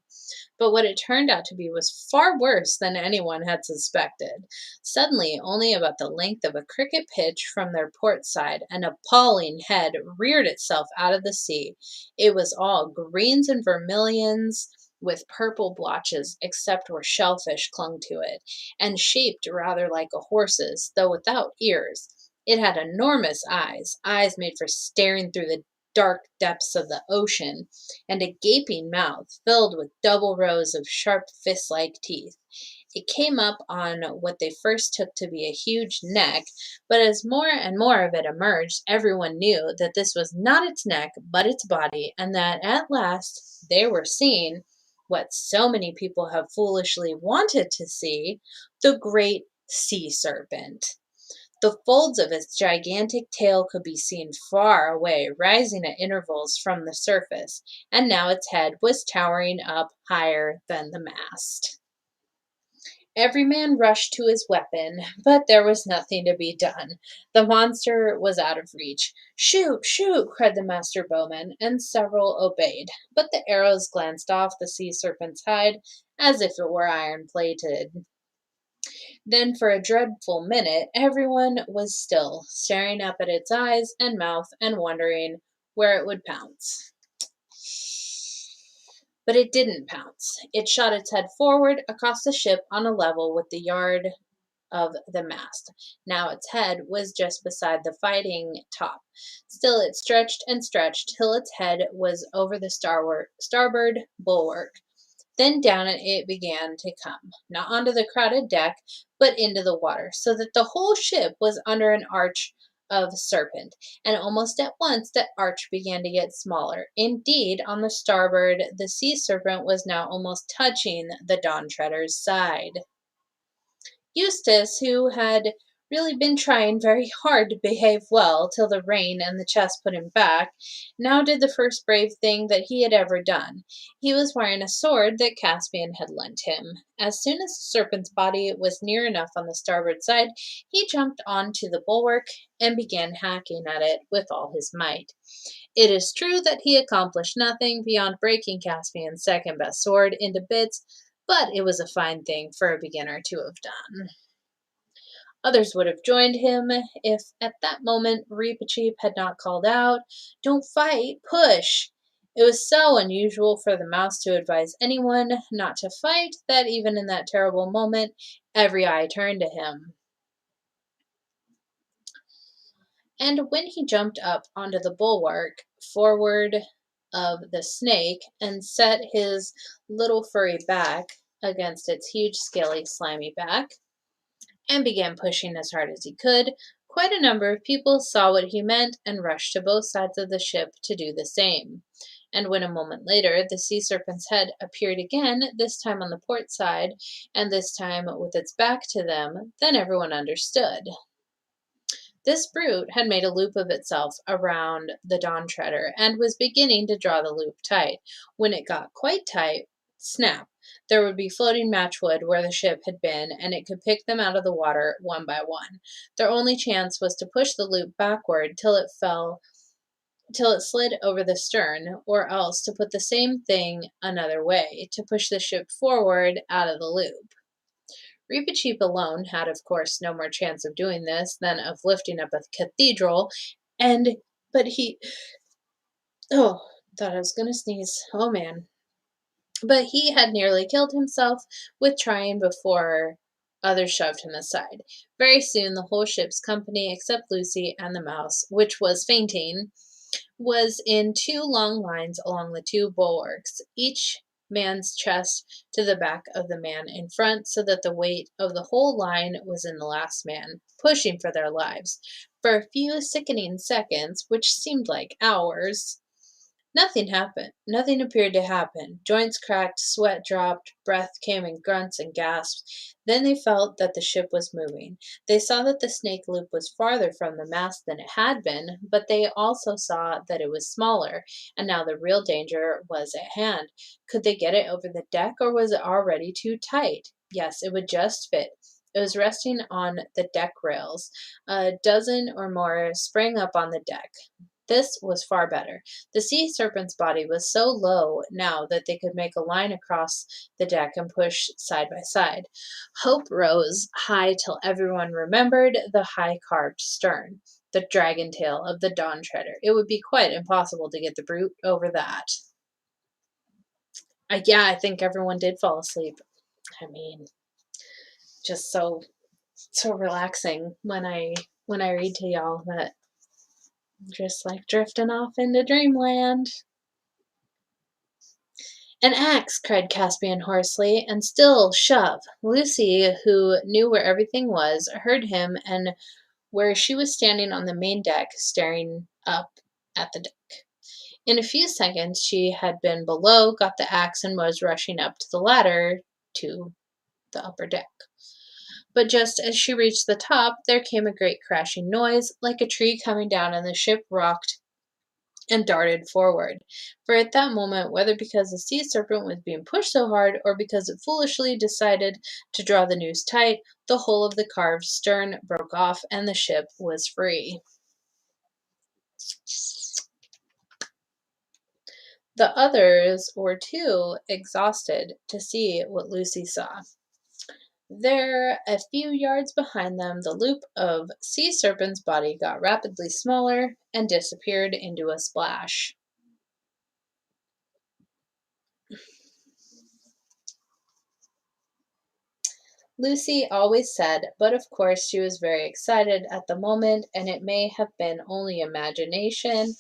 [SPEAKER 2] But what it turned out to be was far worse than anyone had suspected. Suddenly, only about the length of a cricket pitch from their port side, an appalling head reared itself out of the sea. It was all greens and vermilions, with purple blotches, except where shellfish clung to it, and shaped rather like a horse's, though without ears. It had enormous eyes made for staring through the dark depths of the ocean, and a gaping mouth filled with double rows of sharp fist-like teeth. It came up on what they first took to be a huge neck, but as more and more of it emerged, everyone knew that this was not its neck, but its body, and that at last they were seeing what so many people have foolishly wanted to see, the great sea serpent. The folds of its gigantic tail could be seen far away, rising at intervals from the surface, and now its head was towering up higher than the mast. Every man rushed to his weapon, but there was nothing to be done. The monster was out of reach. Shoot, shoot, cried the master bowman, and several obeyed, but the arrows glanced off the sea serpent's hide as if it were iron-plated. Then for a dreadful minute everyone was still, staring up at its eyes and mouth and wondering where it would pounce. But it didn't pounce. It shot its head forward across the ship on a level with the yard of the mast. Now its head was just beside the fighting top. Still it stretched and stretched till its head was over the starboard bulwark. Then down it began to come, not onto the crowded deck, but into the water, so that the whole ship was under an arch of serpent, and almost at once that arch began to get smaller. Indeed, on the starboard, the sea serpent was now almost touching the Dawn Treader's side. Eustace, who had really been trying very hard to behave well till the rain and the chest put him back, now did the first brave thing that he had ever done. He was wearing a sword that Caspian had lent him. As soon as the serpent's body was near enough on the starboard side, he jumped on to the bulwark and began hacking at it with all his might. It is true that he accomplished nothing beyond breaking Caspian's second-best sword into bits, but it was a fine thing for a beginner to have done. Others would have joined him if at that moment Reepicheep had not called out, "Don't fight, push!" It was so unusual for the mouse to advise anyone not to fight that even in that terrible moment every eye turned to him. And when he jumped up onto the bulwark forward of the snake and set his little furry back against its huge, scaly, slimy back, and began pushing as hard as he could, quite a number of people saw what he meant and rushed to both sides of the ship to do the same. And when a moment later the sea serpent's head appeared again, this time on the port side, and this time with its back to them, then everyone understood. This brute had made a loop of itself around the Dawn Treader, and was beginning to draw the loop tight. When it got quite tight, snap, there would be floating matchwood where the ship had been, and it could pick them out of the water one by one. Their only chance was to push the loop backward till it slid over the stern, or else to put the same thing another way, to push the ship forward out of the loop. Reepicheep alone had, of course, no more chance of doing this than of lifting up a cathedral, but he thought I was gonna sneeze. Oh man. But he had nearly killed himself with trying before others shoved him aside. Very soon the whole ship's company, except Lucy and the mouse, which was fainting, was in two long lines along the two bulwarks, each man's chest to the back of the man in front, so that the weight of the whole line was in the last man, pushing for their lives. For a few sickening seconds, which seemed like hours, Nothing happened. Nothing appeared to happen. Joints cracked, sweat dropped, breath came in grunts and gasps. Then they felt that the ship was moving. They saw that the snake loop was farther from the mast than it had been, but they also saw that it was smaller, and now the real danger was at hand. Could they get it over the deck, or was it already too tight? Yes, it would just fit. It was resting on the deck rails. A dozen or more sprang up on the deck. This was far better. The sea serpent's body was so low now that they could make a line across the deck and push side by side. Hope rose high till everyone remembered the high carved stern, the dragon tail of the Dawn Treader. It would be quite impossible to get the brute over that. Yeah, I think everyone did fall asleep. I mean, just so relaxing when I read to y'all that I'm just like drifting off into dreamland. An axe, cried Caspian hoarsely, and still shove. Lucy, who knew where everything was, heard him and where she was standing on the main deck, staring up at the deck. In a few seconds, she had been below, got the axe, and was rushing up to the ladder to the upper deck. But just as she reached the top, there came a great crashing noise, like a tree coming down, and the ship rocked and darted forward. For at that moment, whether because the sea serpent was being pushed so hard or because it foolishly decided to draw the noose tight, the whole of the carved stern broke off and the ship was free. The others were too exhausted to see what Lucy saw. There, a few yards behind them, the loop of sea serpent's body got rapidly smaller and disappeared into a splash. Lucy always said, but of course she was very excited at the moment, and it may have been only imagination,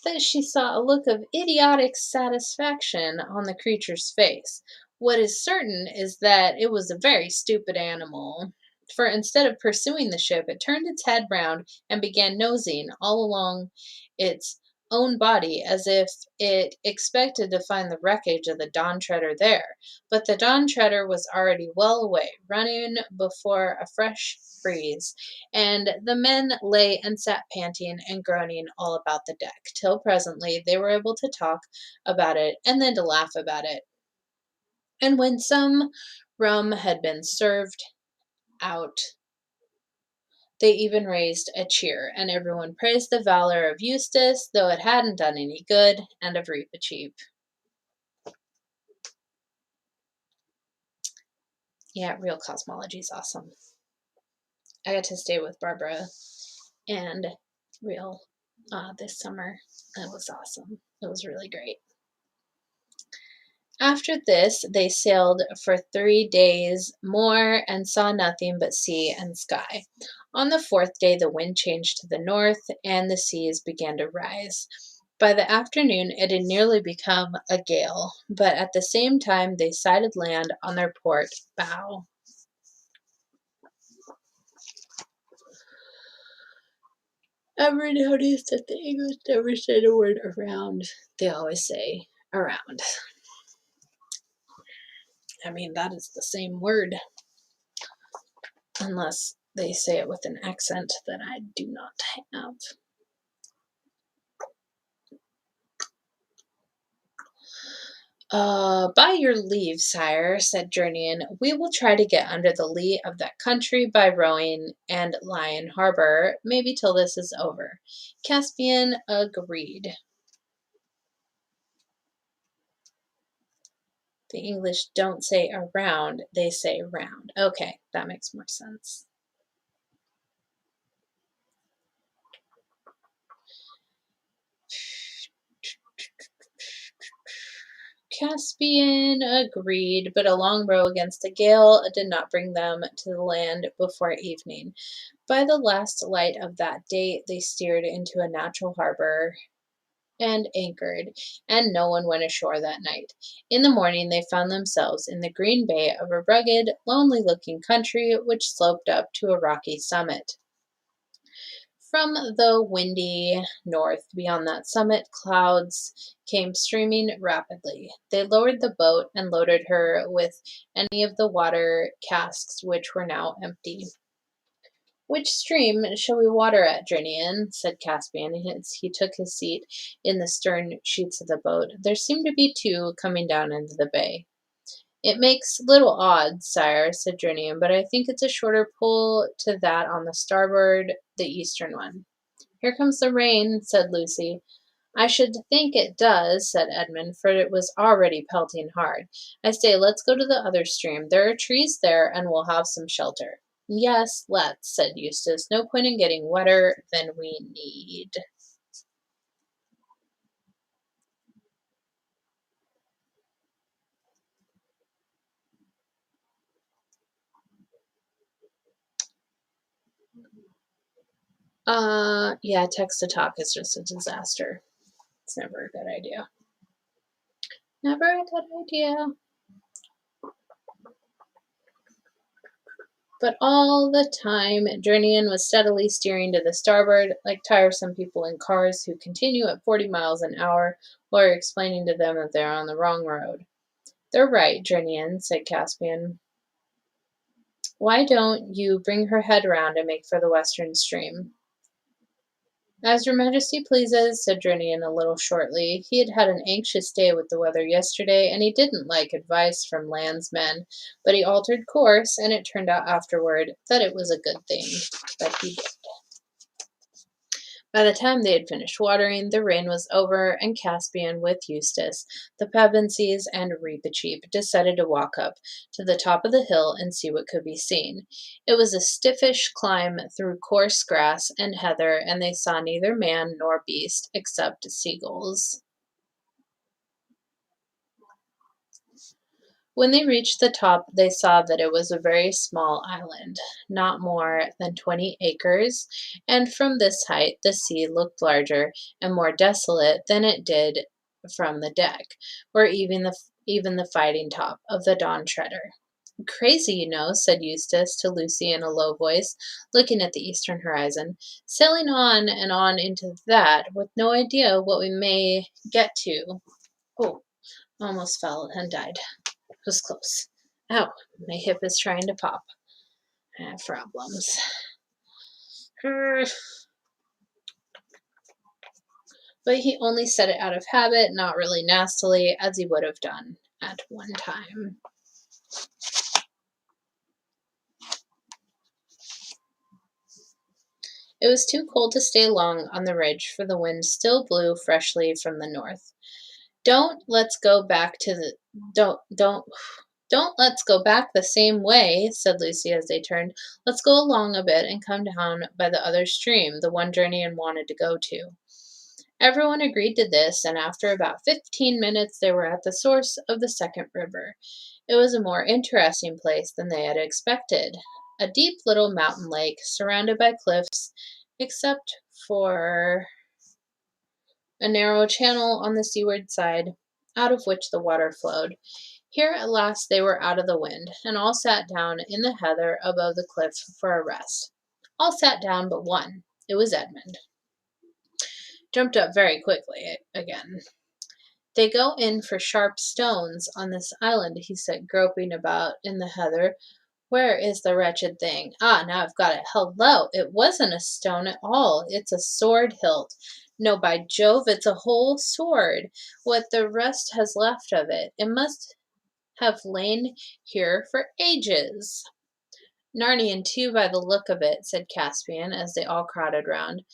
[SPEAKER 2] that she saw a look of idiotic satisfaction on the creature's face. What is certain is that it was a very stupid animal, for instead of pursuing the ship, it turned its head round and began nosing all along its own body as if it expected to find the wreckage of the Dawn Treader there. But the Dawn Treader was already well away, running before a fresh breeze, and the men lay and sat panting and groaning all about the deck, till presently they were able to talk about it and then to laugh about it. And when some rum had been served out, they even raised a cheer, and everyone praised the valor of Eustace, though it hadn't done any good, and of Reepicheep. Yeah, real cosmology is awesome. I got to stay with Barbara and Real this summer. It was awesome. It was really great. After this, they sailed for 3 days more and saw nothing but sea and sky. On the 4th day, the wind changed to the north and the seas began to rise. By the afternoon, it had nearly become a gale, but at the same time, they sighted land on their port bow. Ever noticed that the English never say the word around? They always say around. I mean, that is the same word, unless they say it with an accent that I do not have. By your leave, sire, said Jernian, we will try to get under the lee of that country by rowing and lie in harbor, maybe till this is over. Caspian agreed. The English don't say around, they say round. Okay, that makes more sense. Caspian agreed, but a long row against a gale did not bring them to the land before evening. By the last light of that day, they steered into a natural harbor and anchored, and no one went ashore that night. In the morning, they found themselves in the green bay of a rugged, lonely-looking country which sloped up to a rocky summit. From the windy north beyond that summit, clouds came streaming rapidly. They lowered the boat and loaded her with any of the water casks, which were now empty. "Which stream shall we water at, Drinian?" said Caspian, as he took his seat in the stern sheets of the boat. There seemed to be two coming down into the bay. "It makes little odds, sire," said Drinian, "but I think it's a shorter pull to that on the starboard, the eastern one." "Here comes the rain," said Lucy. "I should think it does," said Edmund, for it was already pelting hard. "I say, let's go to the other stream. There are trees there, and we'll have some shelter." "Yes, let's," said Eustace. "No point in getting wetter than we need." Yeah, text to talk is just a disaster. It's never a good idea. Never a good idea. But all the time, Drinian was steadily steering to the starboard, like tiresome people in cars who continue at 40 miles an hour while you're explaining to them that they're on the wrong road. "They're right, Drinian," said Caspian. "Why don't you bring her head round and make for the western stream?" "As your Majesty pleases," said Drinian a little shortly. He had had an anxious day with the weather yesterday, and he didn't like advice from landsmen, but he altered course, and it turned out afterward that it was a good thing that he did. By the time they had finished watering, the rain was over, and Caspian, with Eustace, the Pevensies, and Reepicheep, decided to walk up to the top of the hill and see what could be seen. It was a stiffish climb through coarse grass and heather, and they saw neither man nor beast except seagulls. When they reached the top, they saw that it was a very small island, not more than 20 acres, and from this height the sea looked larger and more desolate than it did from the deck, or even the fighting top of the Dawn Treader. "Crazy, you know," said Eustace to Lucy in a low voice, looking at the eastern horizon, "sailing on and on into that, with no idea what we may get to." Oh, almost fell and died. It was close. Ow, my hip is trying to pop. I have problems. But he only said it out of habit, not really nastily, as he would have done at one time. It was too cold to stay long on the ridge, for the wind still blew freshly from the north. Don't let's go back the same way," said Lucy as they turned. "Let's go along a bit and come down by the other stream, the one Drinian wanted to go to." Everyone agreed to this, and after about 15 minutes they were at the source of the second river. It was a more interesting place than they had expected. A deep little mountain lake, surrounded by cliffs, except for a narrow channel on the seaward side, out of which the water flowed. Here at last they were out of the wind, and all sat down in the heather above the cliff for a rest. All sat down but one. It was Edmund. Jumped up very quickly again. "They go in for sharp stones on this island," he said, groping about in the heather. "Where is the wretched thing? Ah, now I've got it. Hello! It wasn't a stone at all. It's a sword hilt. No, by Jove, it's a whole sword. What the rest has left of it. It must have lain here for ages." "Narnian too, by the look of it," said Caspian, as they all crowded round.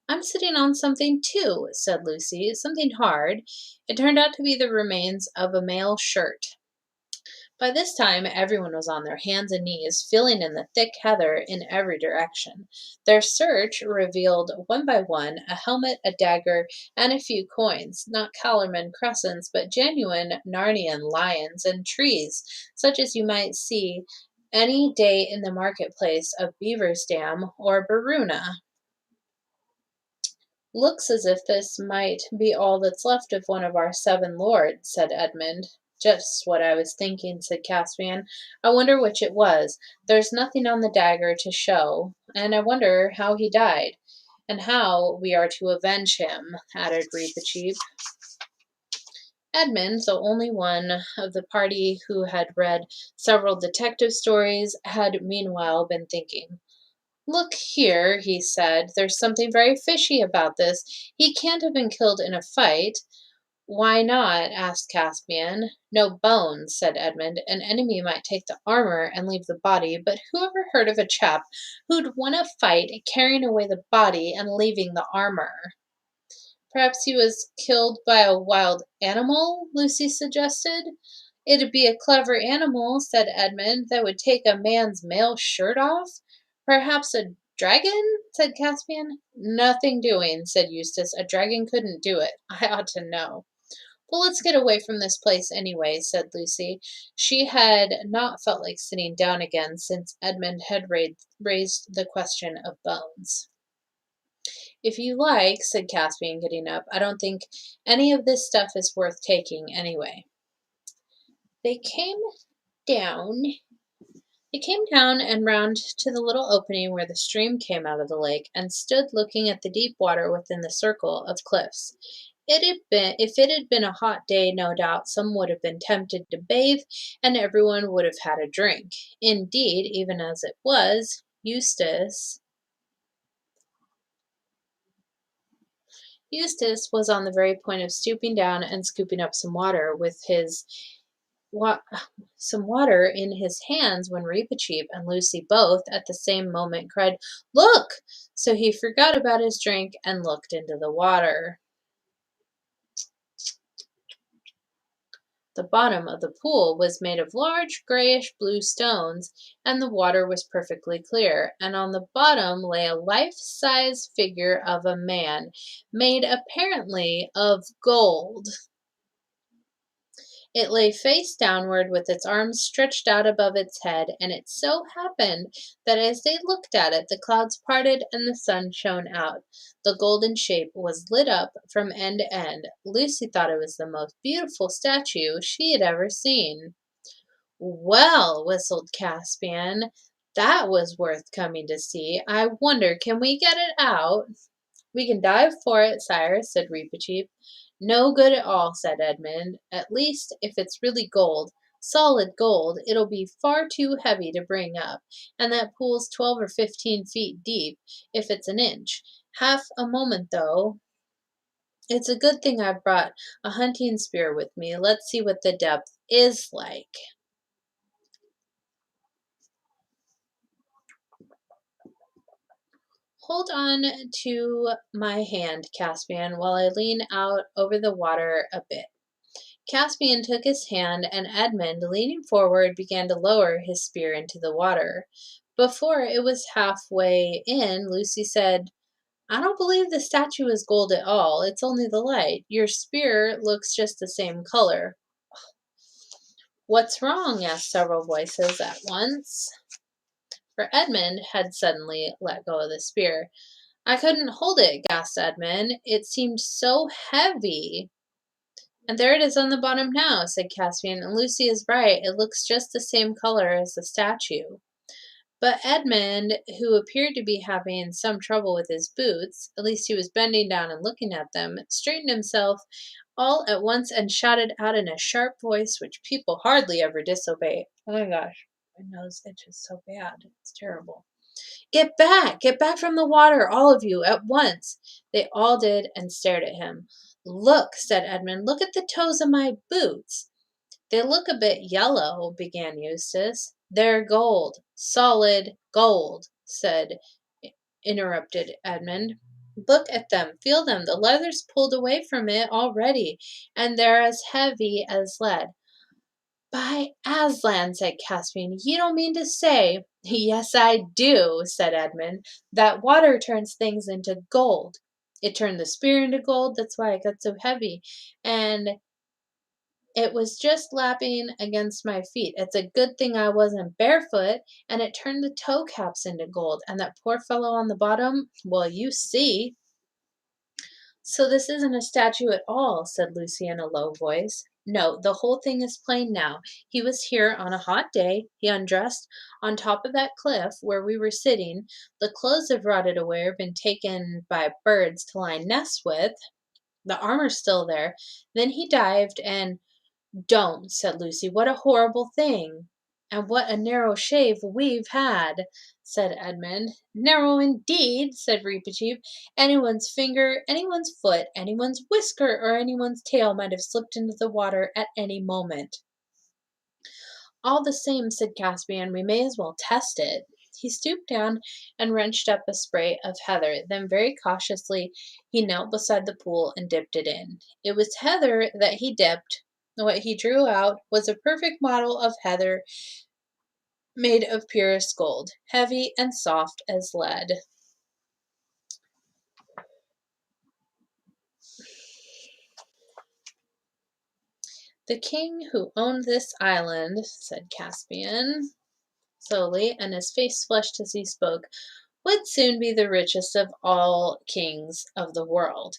[SPEAKER 2] "I'm sitting on something too," said Lucy, "something hard." It turned out to be the remains of a mail shirt. By this time everyone was on their hands and knees, feeling in the thick heather in every direction. Their search revealed one by one a helmet, a dagger, and a few coins, not Calorman crescents, but genuine Narnian lions and trees, such as you might see any day in the marketplace of Beaver's Dam or Baruna. "Looks as if this might be all that's left of one of our 7 lords," said Edmund. "Just what I was thinking," said Caspian. "I wonder which it was. There's nothing on the dagger to show, and I wonder how he died." and how we are to avenge him, added Reepicheep. Edmund, the only one of the party who had read several detective stories, had meanwhile been thinking. Look here, he said, there's something very fishy about this. He can't have been killed in a fight. Why not? Asked Caspian. No bones, said Edmund. An enemy might take the armor and leave the body, but who ever heard of a chap who'd won a fight carrying away the body and leaving the armor? Perhaps he was killed by a wild animal, Lucy suggested. It'd be a clever animal, said Edmund, that would take a man's male shirt off. Perhaps a dragon, said Caspian. Nothing doing, said Eustace. A dragon couldn't do it. I ought to know. Well, let's get away from this place anyway, said Lucy. She had not felt like sitting down again since Edmund had raised the question of bones. If you like, said Caspian, getting up. I don't think any of this stuff is worth taking anyway. They came down and round to the little opening where the stream came out of the lake, and stood looking at the deep water within the circle of cliffs. If it had been a hot day, no doubt some would have been tempted to bathe, and everyone would have had a drink. Indeed, even as it was, Eustace was on the very point of stooping down and scooping up some water in his hands when Reepicheep and Lucy both at the same moment cried, "Look!" So he forgot about his drink and looked into the water. The bottom of the pool was made of large grayish-blue stones, and the water was perfectly clear, and on the bottom lay a life-size figure of a man, made apparently of gold. It lay face downward with its arms stretched out above its head, and it so happened that as they looked at it, the clouds parted and the sun shone out. The golden shape was lit up from end to end. Lucy thought it was the most beautiful statue she had ever seen. Well, whistled Caspian, that was worth coming to see. I wonder, can we get it out? We can dive for it, sire, said Reepicheep. No good at all, said Edmund. At least, if it's really gold, solid gold, it'll be far too heavy to bring up, and that pool's 12 or 15 feet deep, if it's an inch. Half a moment, though. It's a good thing I've brought a hunting spear with me. Let's see what the depth is like. Hold on to my hand, Caspian, while I lean out over the water a bit. Caspian took his hand, and Edmund, leaning forward, began to lower his spear into the water. Before it was halfway in, Lucy said, I don't believe the statue is gold at all. It's only the light. Your spear looks just the same color. What's wrong? Asked several voices at once. For Edmund had suddenly let go of the spear. I couldn't hold it, gasped Edmund. It seemed so heavy. And there it is on the bottom now, said Caspian, and Lucy is right. It looks just the same color as the statue. But Edmund, who appeared to be having some trouble with his boots, at least he was bending down and looking at them, straightened himself all at once and shouted out in a sharp voice which people hardly ever disobey. Oh my gosh, my nose itches so bad. It's terrible. Get back from the water, all of you, at once. They all did and stared at him. Look, said Edmund, look at the toes of my boots. They look a bit yellow, began Eustace. They're gold, solid gold, interrupted Edmund. Look at them, feel them, the leather's pulled away from it already, and they're as heavy as lead. By Aslan, said Caspian, you don't mean to say. Yes, I do, said Edmund. That water turns things into gold. It turned the spear into gold, that's why it got so heavy. And it was just lapping against my feet. It's a good thing I wasn't barefoot, and it turned the toe caps into gold. And that poor fellow on the bottom, well, you see. So this isn't a statue at all, said Lucy in a low voice. No, the whole thing is plain now. He was here on a hot day. He undressed on top of that cliff where we were sitting. The clothes have rotted away or been taken by birds to line nests with. The armor's still there. Then he dived and don't, said Lucy. What a horrible thing. And what a narrow shave we've had, said Edmund. Narrow indeed, said Reepicheep. Anyone's finger, anyone's foot, anyone's whisker, or anyone's tail might have slipped into the water at any moment. All the same, said Caspian, we may as well test it. He stooped down and wrenched up a spray of heather. Then, very cautiously, he knelt beside the pool and dipped it in. It was heather that he dipped. What he drew out was a perfect model of heather made of purest gold, heavy and soft as lead. The king who owned this island, said Caspian slowly, and his face flushed as he spoke, would soon be the richest of all kings of the world.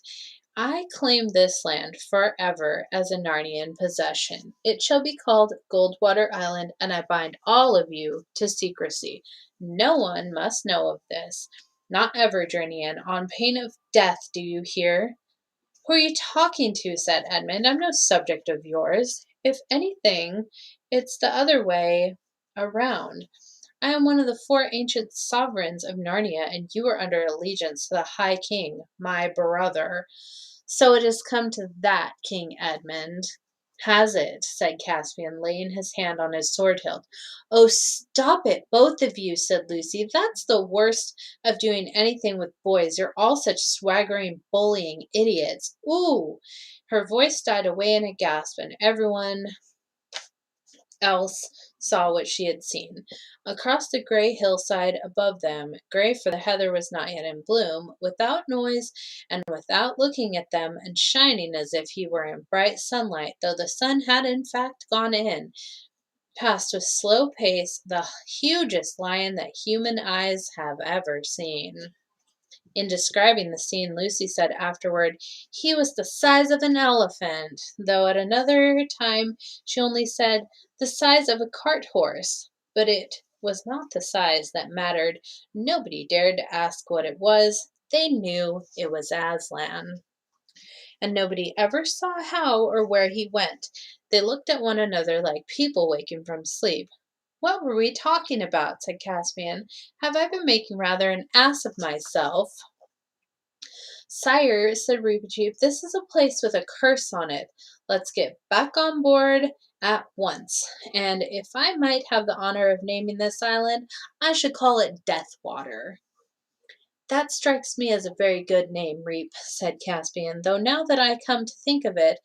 [SPEAKER 2] I claim this land forever as a Narnian possession. It shall be called Goldwater Island, and I bind all of you to secrecy. No one must know of this. Not ever, Drinian, on pain of death, do you hear? Who are you talking to? Said Edmund. I'm no subject of yours. If anything, it's the other way around. I am one of the 4 ancient sovereigns of Narnia, and you are under allegiance to the High King, my brother. So it has come to that, King Edmund. Has it? Said Caspian, laying his hand on his sword hilt. Oh, stop it, both of you, said Lucy. That's the worst of doing anything with boys. You're all such swaggering, bullying idiots. Ooh! Her voice died away in a gasp, and everyone else saw what she had seen. Across the gray hillside above them, gray for the heather was not yet in bloom, without noise and without looking at them, and shining as if he were in bright sunlight, though the sun had in fact gone in, passed with slow pace the hugest lion that human eyes have ever seen. In describing the scene, Lucy said afterward, he was the size of an elephant, though at another time she only said the size of a cart horse. But it was not the size that mattered. Nobody dared to ask what it was. They knew it was Aslan. And nobody ever saw how or where he went. They looked at one another like people waking from sleep. What were we talking about? Said Caspian. Have I been making rather an ass of myself? Sire, said Reepicheep, this is a place with a curse on it. Let's get back on board at once. And if I might have the honor of naming this island, I should call it Deathwater. That strikes me as a very good name, Reep, said Caspian, though now that I come to think of it,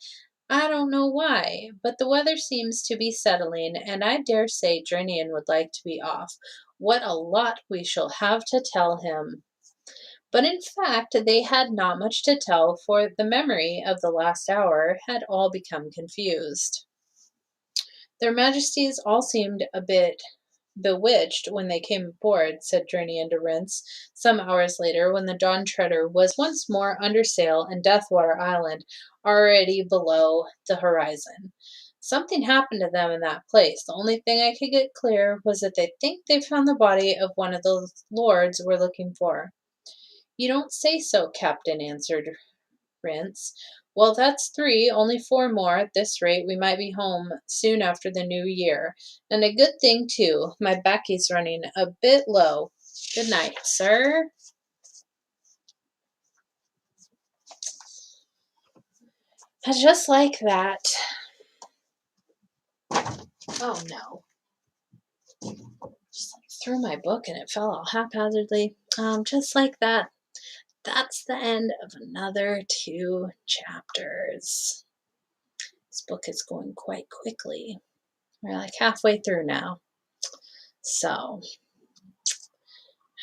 [SPEAKER 2] I don't know why, but the weather seems to be settling, and I dare say Drinian would like to be off. What a lot we shall have to tell him. But in fact, they had not much to tell, for the memory of the last hour had all become confused. Their Majesties all seemed a bit bewitched when they came aboard, said Drinian to Rince, some hours later, when the Dawn Treader was once more under sail and Deathwater Island already below the horizon. Something happened to them in that place. The only thing I could get clear was that they think they found the body of one of the lords we're looking for. You don't say so, Captain, answered Rince. Well, that's 3, only 4 more. At this rate, we might be home soon after the new year. And a good thing, too. My baccy's running a bit low. Good night, sir. And just like that. Oh, no. Just threw my book and it fell all haphazardly. Just like that. That's the end of another 2 chapters. This book is going quite quickly. We're like halfway through now. So,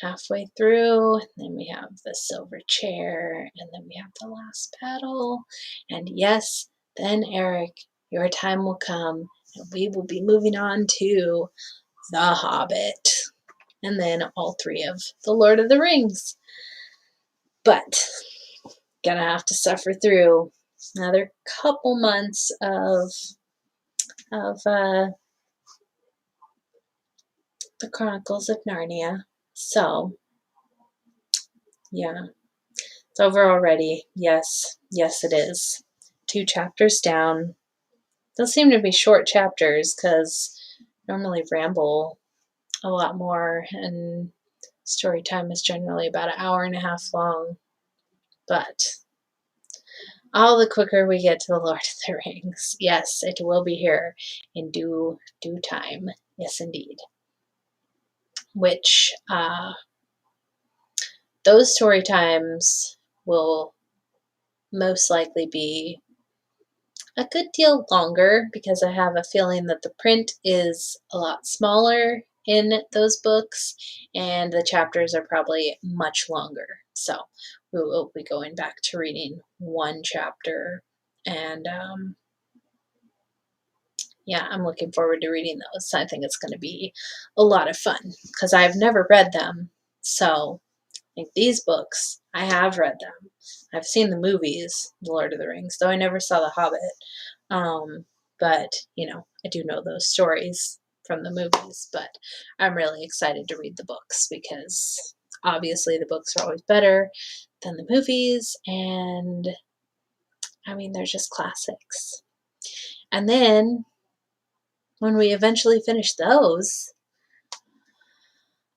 [SPEAKER 2] halfway through, then we have the silver chair, and then we have the last battle. And yes, then Eric, your time will come, and we will be moving on to The Hobbit. And then all 3 of The Lord of the Rings. But gonna have to suffer through another couple months of the Chronicles of Narnia. So, yeah, it's over already. Yes, yes, it is. 2 chapters down. Those seem to be short chapters because normally ramble a lot more, and story time is generally about an hour and a half long. But all the quicker we get to the Lord of the Rings, yes, it will be here in due time. Yes, indeed. Which those story times will most likely be a good deal longer because I have a feeling that the print is a lot smaller in those books and the chapters are probably much longer. So we will be going back to reading one chapter, and yeah, I'm looking forward to reading those. I think it's going to be a lot of fun because I've never read them. So like these books, I have read them. I've seen the movies, The Lord of the Rings, though I never saw The Hobbit. But, I do know those stories from the movies, but I'm really excited to read the books because obviously the books are always better than the movies, and I mean, they're just classics. And then when we eventually finish those,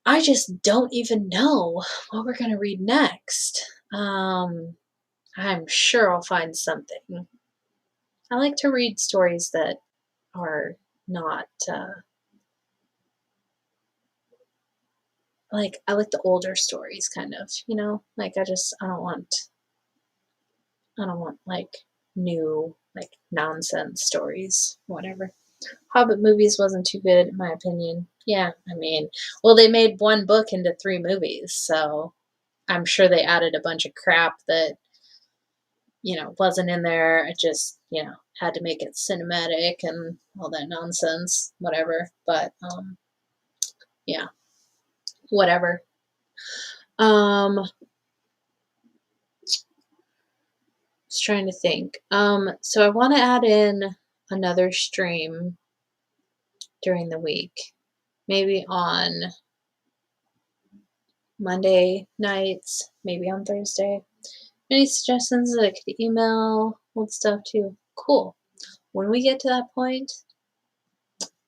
[SPEAKER 2] I just don't even know what we're going to read next. I'm sure I'll find something. I like to read stories that are not, I like the older stories kind of, like I don't want like new, like nonsense stories, whatever. Hobbit movies wasn't too good in my opinion. Yeah, I mean, well, they made one book into 3 movies, so I'm sure they added a bunch of crap that wasn't in there. It just, had to make it cinematic and all that nonsense, whatever. But, yeah, whatever. Just trying to think. So I want to add in another stream during the week, maybe on Monday nights, maybe on Thursday. Any suggestions that I could email, old stuff too? Cool. When we get to that point,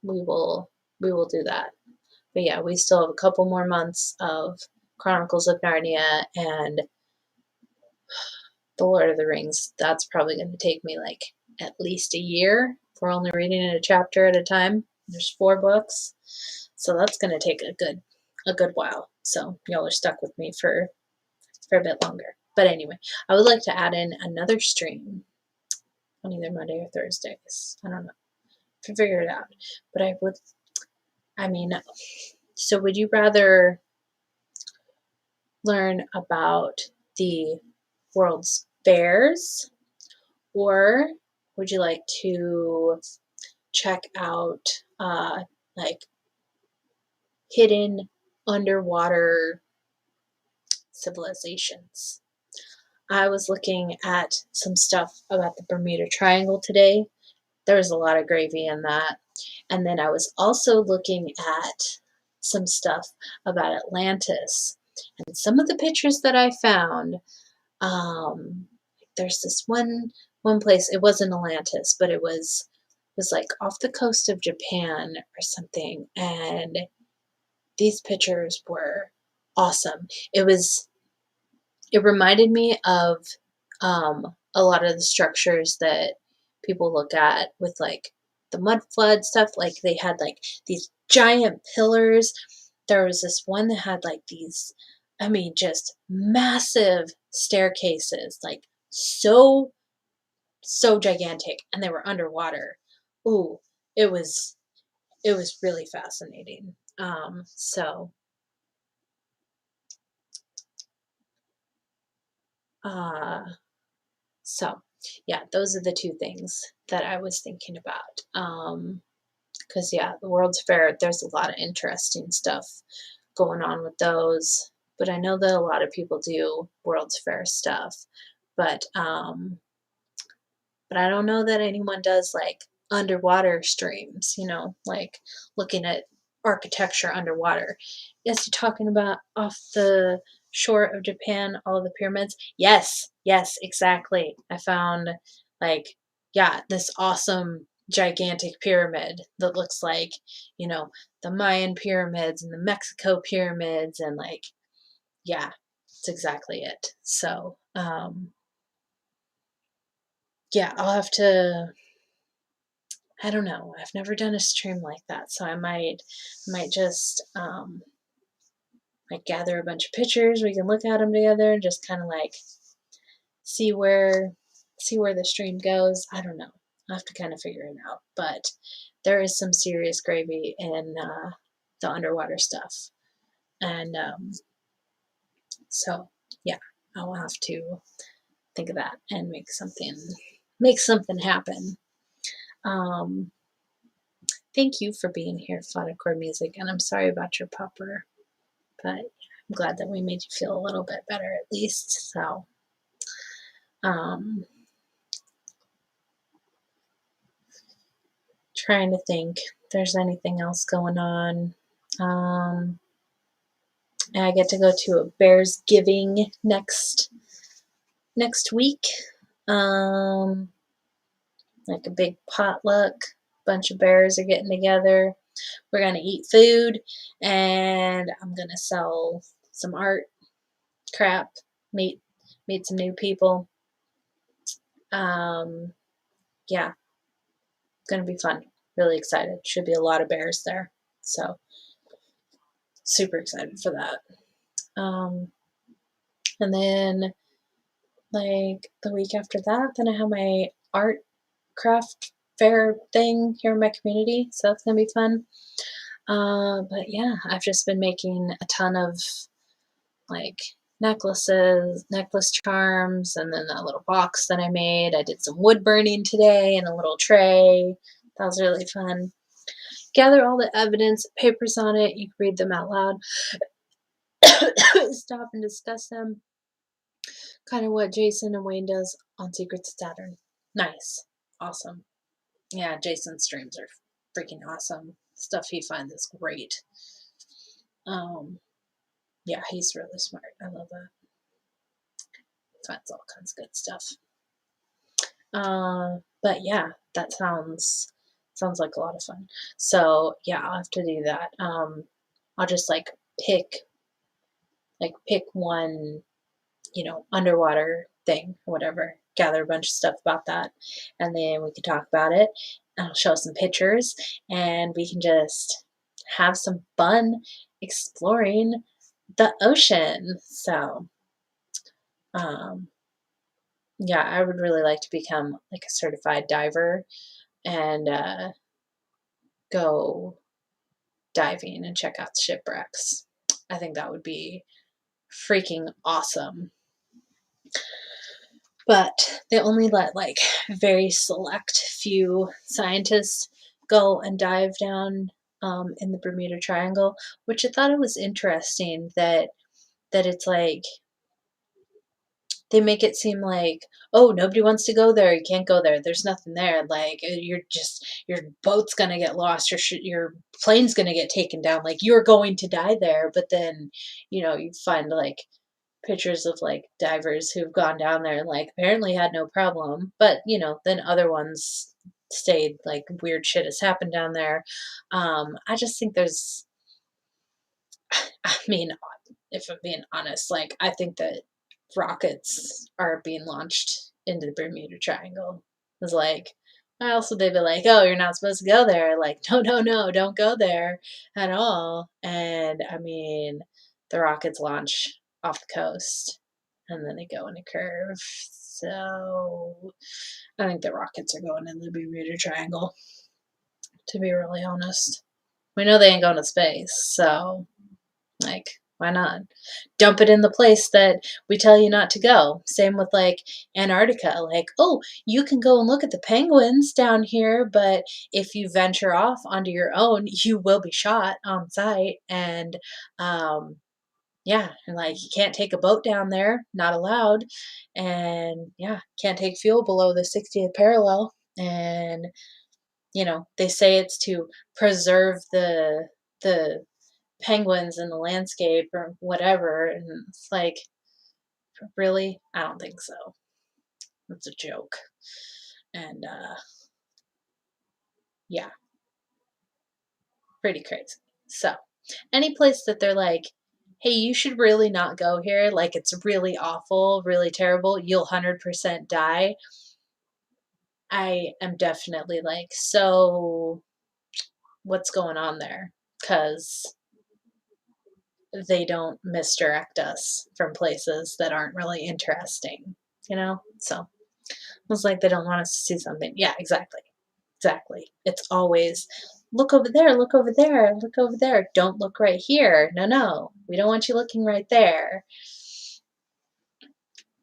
[SPEAKER 2] we will do that. But yeah, we still have a couple more months of Chronicles of Narnia and The Lord of the Rings. That's probably going to take me like at least a year if we're only reading it a chapter at a time. There's 4 books, so that's going to take a good while. So y'all are stuck with me for a bit longer. But anyway, I would like to add in another stream on either Monday or Thursdays. I don't know. To figure it out. But so would you rather learn about the world's fairs, or would you like to check out like hidden underwater civilizations? I was looking at some stuff about the Bermuda Triangle today. There was a lot of gravy in that. And then I was also looking at some stuff about Atlantis. And some of the pictures that I found, there's this one place, it wasn't Atlantis, but it was like off the coast of Japan or something. And these pictures were awesome. It reminded me of a lot of the structures that people look at with like the mud flood stuff. Like they had like these giant pillars. There was this one that had like these, just massive staircases, like so gigantic, and they were underwater. Ooh, it was really fascinating. So uh So, yeah, those are the 2 things that I was thinking about. Because, yeah, the World's Fair, there's a lot of interesting stuff going on with those. But I know that a lot of people do World's Fair stuff. But but I don't know that anyone does like underwater streams, like looking at architecture underwater. Yes, you're talking about off the shore of Japan, all the pyramids. Yes, yes, exactly. I found like, yeah, this awesome gigantic pyramid that looks like, you know, the Mayan pyramids and the Mexico pyramids and like, yeah, it's exactly it. So, yeah, I'll have to, I don't know. I've never done a stream like that, so I might just like gather a bunch of pictures. We can look at them together and just kind of like see where see where the stream goes. I don't know. I'll have to kind of figure it out. But there is some serious gravy in the underwater stuff, and so yeah, I'll have to think of that and make something happen. Um, Thank you for being here, Core Music, and I'm sorry about your pupper, but I'm glad that we made you feel a little bit better at least. So, um, trying to think if there's anything else going on. And I get to go to a Bears Giving next week. Like a big potluck. Bunch of bears are getting together. We're gonna eat food, and I'm gonna sell some art, crap, meet some new people. Yeah, gonna be fun. Really excited. Should be a lot of bears there, so super excited for that. And then like the week after that, then I have my art craft fair thing here in my community, so that's gonna be fun. But yeah, I've just been making a ton of like necklace charms, and then that little box that I made. I did some wood burning today in a little tray. That was really fun. Gather all the evidence, papers on it. You can read them out loud. Stop and discuss them. Kind of what Jason and Wayne does on Secrets of Saturn. Nice. Awesome. Yeah, Jason's streams are freaking awesome. Stuff he finds is great. Yeah, he's really smart. I love that. Finds all kinds of good stuff. But yeah, that sounds like a lot of fun. So yeah, I'll have to do that. I'll just like pick one, underwater thing or whatever. Gather a bunch of stuff about that, and then we can talk about it. I'll show some pictures, and we can just have some fun exploring the ocean. So, yeah, I would really like to become like a certified diver and go diving and check out shipwrecks. I think that would be freaking awesome. But they only let like very select few scientists go and dive down in the Bermuda Triangle, which I thought it was interesting that it's like they make it seem like, oh, nobody wants to go there. You can't go there. There's nothing there. Like your boat's gonna get lost. Your plane's gonna get taken down. Like you're going to die there. But then, you find like pictures of like divers who've gone down there and like apparently had no problem. But then other ones stayed. Like weird shit has happened down there. I just think there's. I mean, if I'm being honest, like I think that rockets are being launched into the Bermuda Triangle. It's like, why else would they be like, oh, you're not supposed to go there? Like, no, don't go there at all. And I mean, the rockets launch off the coast and then they go in a curve. So I think the rockets are going in the Bermuda Triangle, to be really honest. We know they ain't going to space, so like, why not? Dump it in the place that we tell you not to go. Same with like Antarctica. Like, oh, you can go and look at the penguins down here, but if you venture off onto your own, you will be shot on sight. And yeah, and like you can't take a boat down there, not allowed. And yeah, can't take fuel below the 60th parallel. And they say it's to preserve the penguins in the landscape or whatever. And it's like, really? I don't think so. It's a joke. And yeah, pretty crazy. So, any place that they're like, hey, you should really not go here, like it's really awful, really terrible, you'll 100% die. I am definitely like, so what's going on there? Because they don't misdirect us from places that aren't really interesting, So it's like they don't want us to see something. Yeah, exactly. Exactly. It's always look over there, look over there, look over there. Don't look right here. No, no. We don't want you looking right there.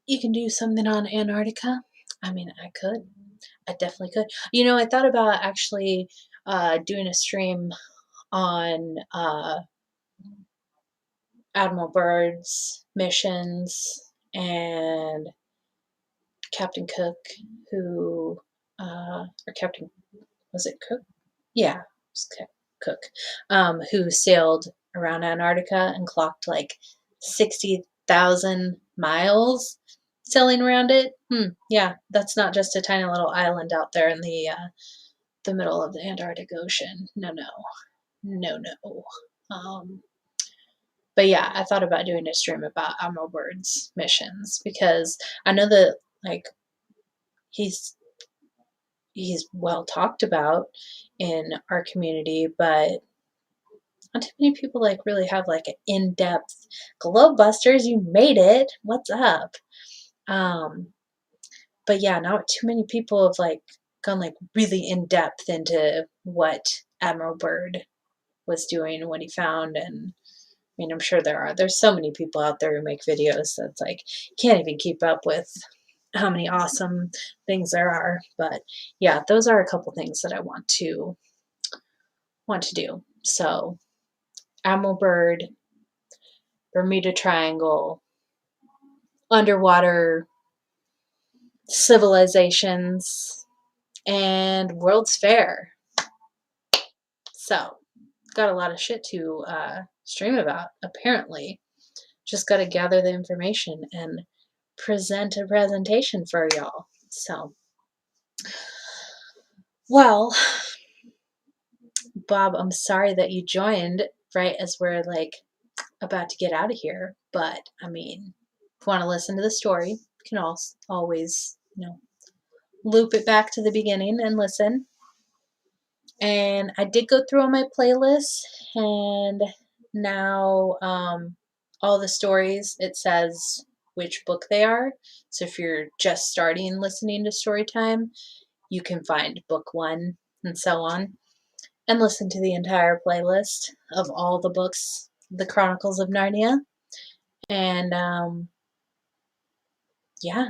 [SPEAKER 2] You can do something on Antarctica. I mean, I could. I definitely could. I thought about actually doing a stream on Admiral Byrd's missions and Captain Cook, or Captain, was it Cook? Yeah, Cook, who sailed around Antarctica and clocked like 60,000 miles sailing around it. Yeah, that's not just a tiny little island out there in the middle of the Antarctic Ocean. No, no, no, no. But yeah, I thought about doing a stream about Admiral Byrd's missions because I know that like he's he's well talked about in our community, but not too many people like really have like an in-depth Globebusters, you made it. What's up? Um, but yeah, not too many people have like gone like really in depth into what Admiral Byrd was doing, what he found, and I mean, I'm sure there's so many people out there who make videos that's like can't even keep up with how many awesome things there are. But yeah, those are a couple things that I want to do. So Admiral Byrd, Bermuda Triangle, underwater civilizations, and World's Fair. So got a lot of shit to stream about, apparently. Just got to gather the information and present a presentation for y'all. So, well, Bob, I'm sorry that you joined right as we're like about to get out of here. But I mean, if you want to listen to the story, you can also always, loop it back to the beginning and listen. And I did go through all my playlists, and now all the stories, it says which book they are. So if you're just starting listening to story time, you can find book one and so on, and listen to the entire playlist of all the books, the Chronicles of Narnia. And yeah,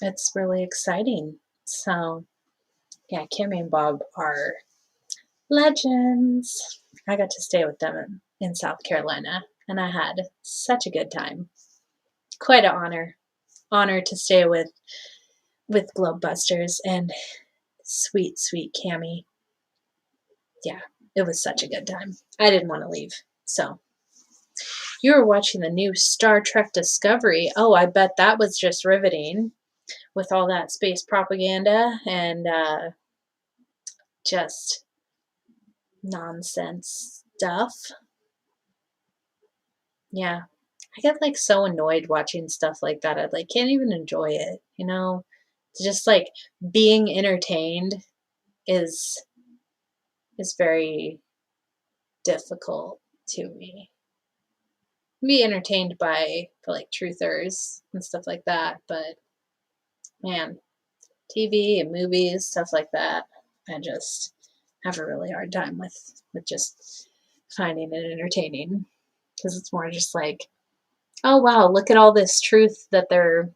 [SPEAKER 2] it's really exciting. So yeah, Kimmy and Bob are legends. I got to stay with them in South Carolina, and I had such a good time. Quite an honor to stay with Globebusters and sweet, sweet Cammy. Yeah, it was such a good time. I didn't want to leave. So, you were watching the new Star Trek Discovery. Oh, I bet that was just riveting with all that space propaganda and just nonsense stuff. Yeah. I get like so annoyed watching stuff like that. I like can't even enjoy it, It's just like being entertained is very difficult to me. Be entertained by like truthers and stuff like that, but man, TV and movies, stuff like that, I just have a really hard time with just finding it entertaining because it's more just like, oh wow, look at all this truth that they're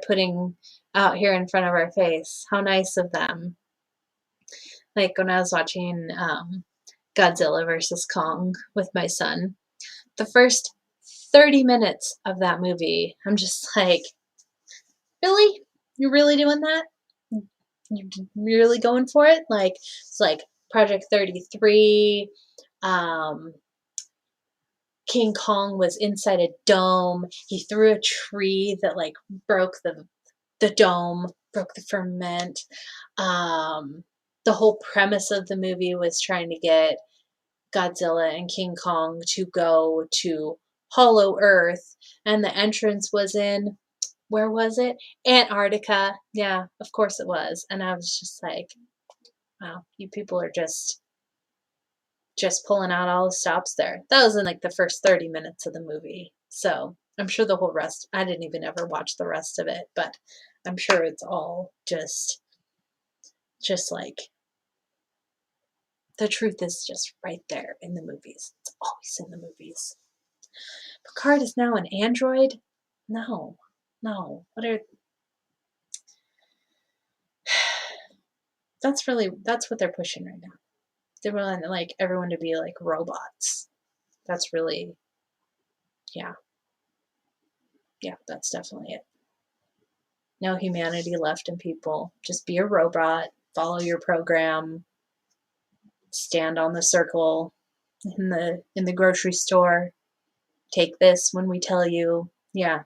[SPEAKER 2] putting out here in front of our face. How nice of them. Like when I was watching Godzilla versus Kong with my son, the first 30 minutes of that movie, I'm just like, really? You're really doing that? You're really going for it? Like, it's like Project 33, um, King Kong was inside a dome. He threw a tree that like broke the dome, broke the firmament. The whole premise of the movie was trying to get Godzilla and King Kong to go to Hollow Earth, and the entrance was in, where was it? Antarctica. Yeah, of course it was. And I was just like, wow, you people are just pulling out all the stops there. That was in like the first 30 minutes of the movie. So I'm sure the whole rest, I didn't even ever watch the rest of it, but I'm sure it's all just like, the truth is just right there in the movies. It's always in the movies. Picard is now an android? No. No. That's what they're pushing right now. They want like everyone to be like robots. That's really, yeah. Yeah, that's definitely it. No humanity left in people. Just be a robot, follow your program, stand on the circle in the grocery store, take this when we tell you. Yeah.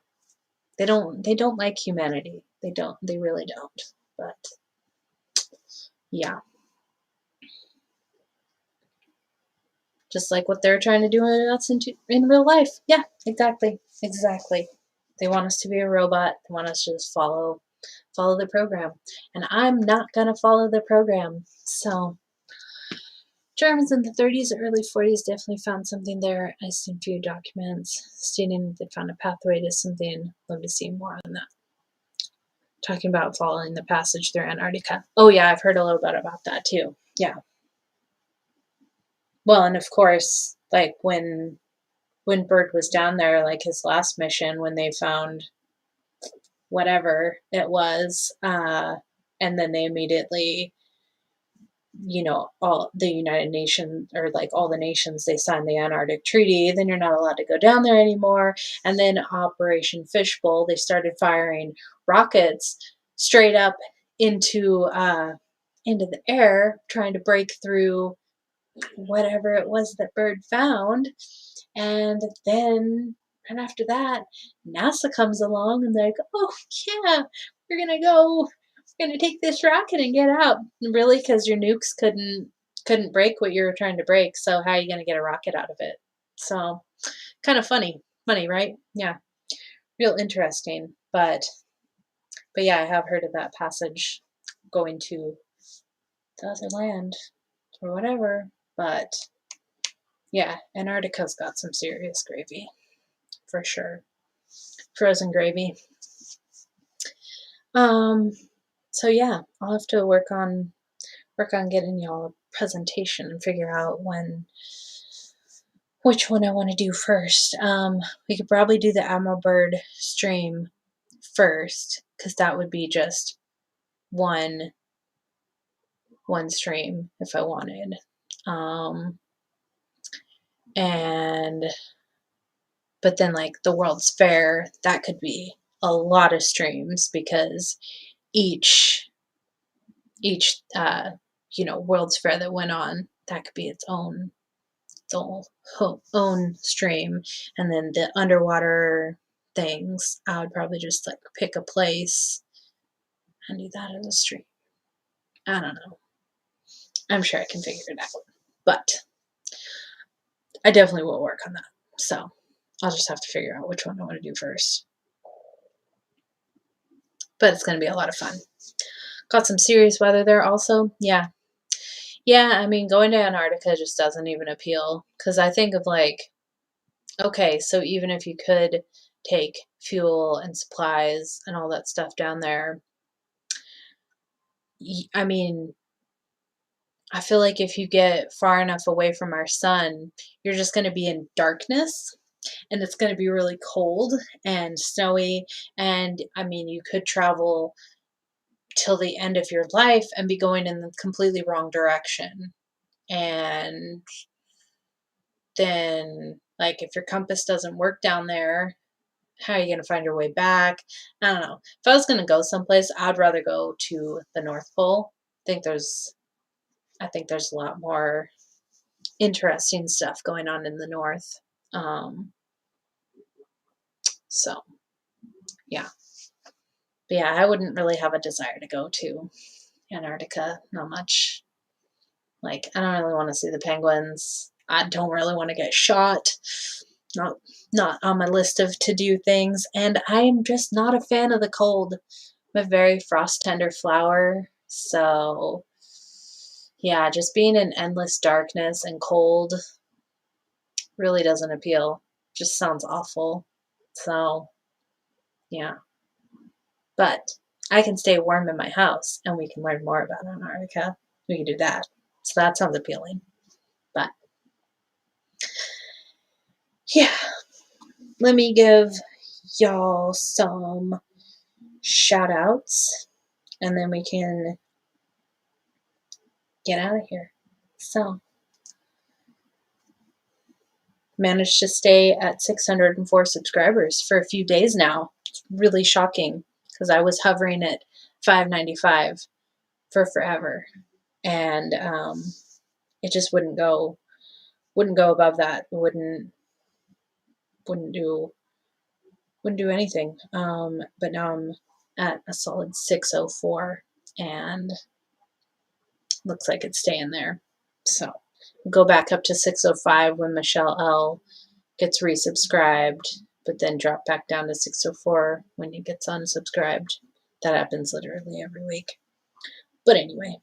[SPEAKER 2] They don't like humanity. They really don't. But yeah. Just like what they're trying to do with us in real life. Yeah, exactly. Exactly. They want us to be a robot. They want us to just follow the program. And I'm not gonna follow the program. So Germans in the 30s or early 40s definitely found something there. I seen a few documents stating that they found a pathway to something. Love to see more on that. Talking about following the passage through Antarctica. Oh yeah, I've heard a little bit about that too. Yeah. Well, and of course, like when Bird was down there, like his last mission, when they found whatever it was, and then they immediately, all the United Nations, or like all the nations, they signed the Antarctic Treaty, then you're not allowed to go down there anymore. And then Operation Fishbowl, they started firing rockets straight up into the air, trying to break through whatever it was that Bird found. And then right after that, NASA comes along and they're like, oh yeah, we're gonna take this rocket and get out. Really, because your nukes couldn't break what you were trying to break, so how are you gonna get a rocket out of it? So kind of funny, right? Yeah, real interesting. But yeah, I have heard of that passage going to the other land or whatever. But yeah, Antarctica's got some serious gravy for sure. Frozen gravy. So yeah, I'll have to work on getting y'all a presentation and figure out which one I want to do first. We could probably do the Admiral Byrd stream first, because that would be just one stream if I wanted. But then like the World's Fair, that could be a lot of streams, because each World's Fair that went on, that could be its own stream. And then the underwater things, I would probably just like pick a place and do that as a stream. I don't know. I'm sure I can figure it out, but I definitely will work on that. So I'll just have to figure out which one I want to do first. But it's going to be a lot of fun. Got some serious weather there also. Yeah. Yeah, I mean, going to Antarctica just doesn't even appeal, because I think of like, okay, so even if you could take fuel and supplies and all that stuff down there, I mean, I feel like if you get far enough away from our sun, you're just going to be in darkness, and it's going to be really cold and snowy. And I mean, you could travel till the end of your life and be going in the completely wrong direction. And then Like, if your compass doesn't work down there, how are you going to find your way back? I don't know. If I was going to go someplace, I'd rather go to the North Pole. I think there's a lot more interesting stuff going on in the north. So yeah. But yeah, I wouldn't really have a desire to go to Antarctica. Not much. Like, I don't really want to see the penguins. I don't really want to get shot. Not on my list of to-do things. And I am just not a fan of the cold. I'm a very frost-tender flower. So yeah, just being in endless darkness and cold really doesn't appeal. Just sounds awful. So yeah. But I can stay warm in my house and we can learn more about Antarctica. We can do that. So that sounds appealing. But yeah, let me give y'all some shout outs and then we can get out of here. So, managed to stay at 604 subscribers for a few days now. It's really shocking because I was hovering at 595 for forever. And it just wouldn't go above that. Wouldn't do anything. But now I'm at a solid 604 and looks like it's staying there. So go back up to 605 when Michelle L gets resubscribed, but then drop back down to 604 when he gets unsubscribed. That happens literally every week. But anyway,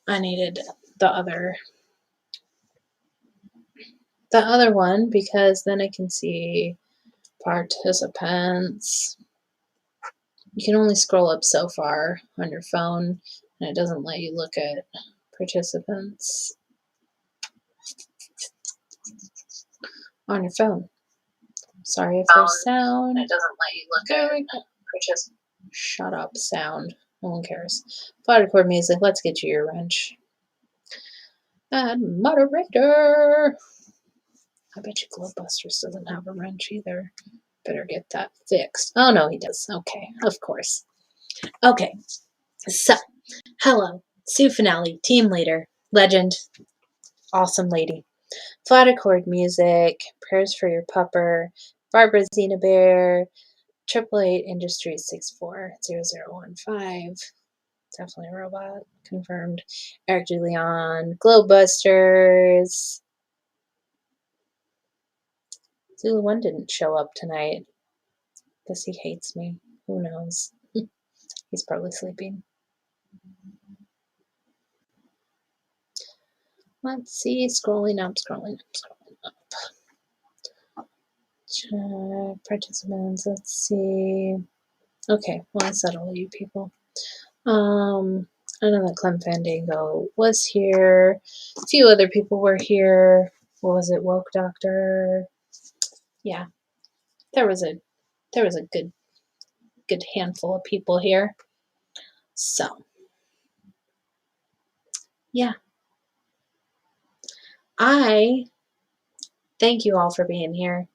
[SPEAKER 2] I needed the other one because then I can see participants. You can only scroll up so far on your phone, and it doesn't let you look at participants on your phone. Sorry if there's sound.
[SPEAKER 3] It doesn't let you look at participants.
[SPEAKER 2] Shut up, sound. No one cares. Flight record music. Let's get you your wrench. Add moderator. I bet you Glowbusters doesn't have a wrench either. Better get that fixed. Oh, no, he does. Okay, of course. Okay, so, hello. Sue Finale, team leader, legend, awesome lady. Flat accord music, prayers for your pupper, Barbara Zena Bear, 888 Industries 640015. Definitely a robot. Confirmed. Eric DeLeon. Glowbusters. Zulu 1 didn't show up tonight. Guess he hates me. Who knows? He's probably sleeping. Let's see. Scrolling up. Check participants. Let's see. Okay. Well, I said all of you people. I know that Clem Fandango was here. A few other people were here. What was it? Woke Doctor. Yeah, there was a good handful of people here. So, yeah. I thank you all for being here.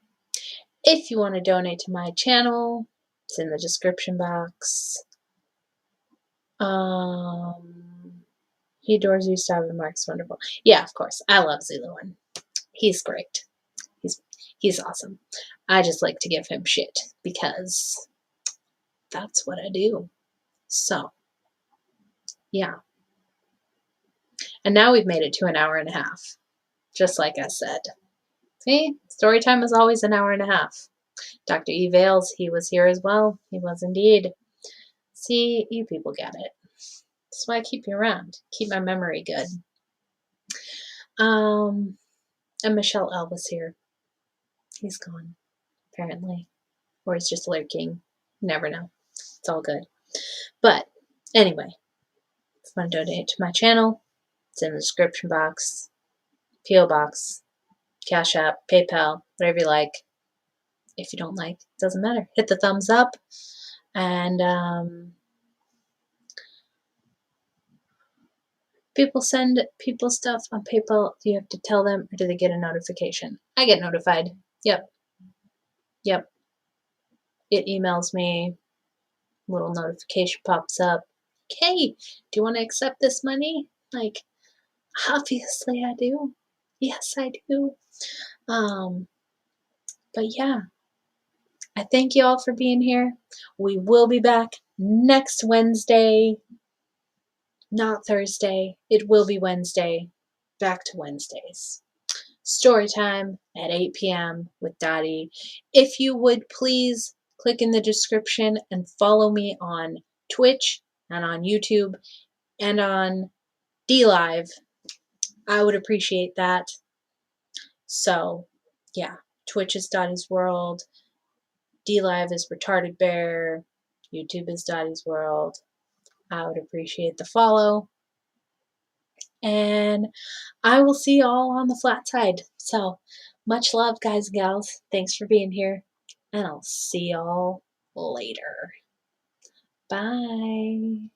[SPEAKER 2] If you want to donate to my channel, it's in the description box. He adores you, Stab and Mark's wonderful. Yeah, of course. I love Zuluan. He's great. He's awesome. I just like to give him shit because that's what I do. So, yeah. And now we've made it to an hour and a half, just like I said. See, story time is always an hour and a half. Dr. E. Vales, he was here as well. He was indeed. See, you people get it. That's why I keep you around. Keep my memory good. And Michelle L. was here. He's gone, apparently. Or he's just lurking. You never know. It's all good. But, anyway, if you want to donate to my channel, it's in the description box. P.O. Box. Cash App. PayPal. Whatever you like. If you don't like, it doesn't matter. Hit the thumbs up. And, people send people stuff on PayPal, do you have to tell them or do they get a notification? I get notified. Yep. It emails me, little notification pops up. Okay, do you want to accept this money? Like, obviously I do. Yes, I do. But yeah, I thank you all for being here. We will be back next Wednesday. Not Thursday. It will be Wednesday. Back to Wednesdays. Story time at 8 p.m. with Dottie. If you would please click in the description and follow me on Twitch and on YouTube and on DLive, I would appreciate that. So, yeah, Twitch is Dottie's World, DLive is Retarded Bear, YouTube is Dottie's World. I would appreciate the follow. And I will see y'all on the flat side. So, much love, guys and gals. Thanks for being here. And I'll see y'all later. Bye.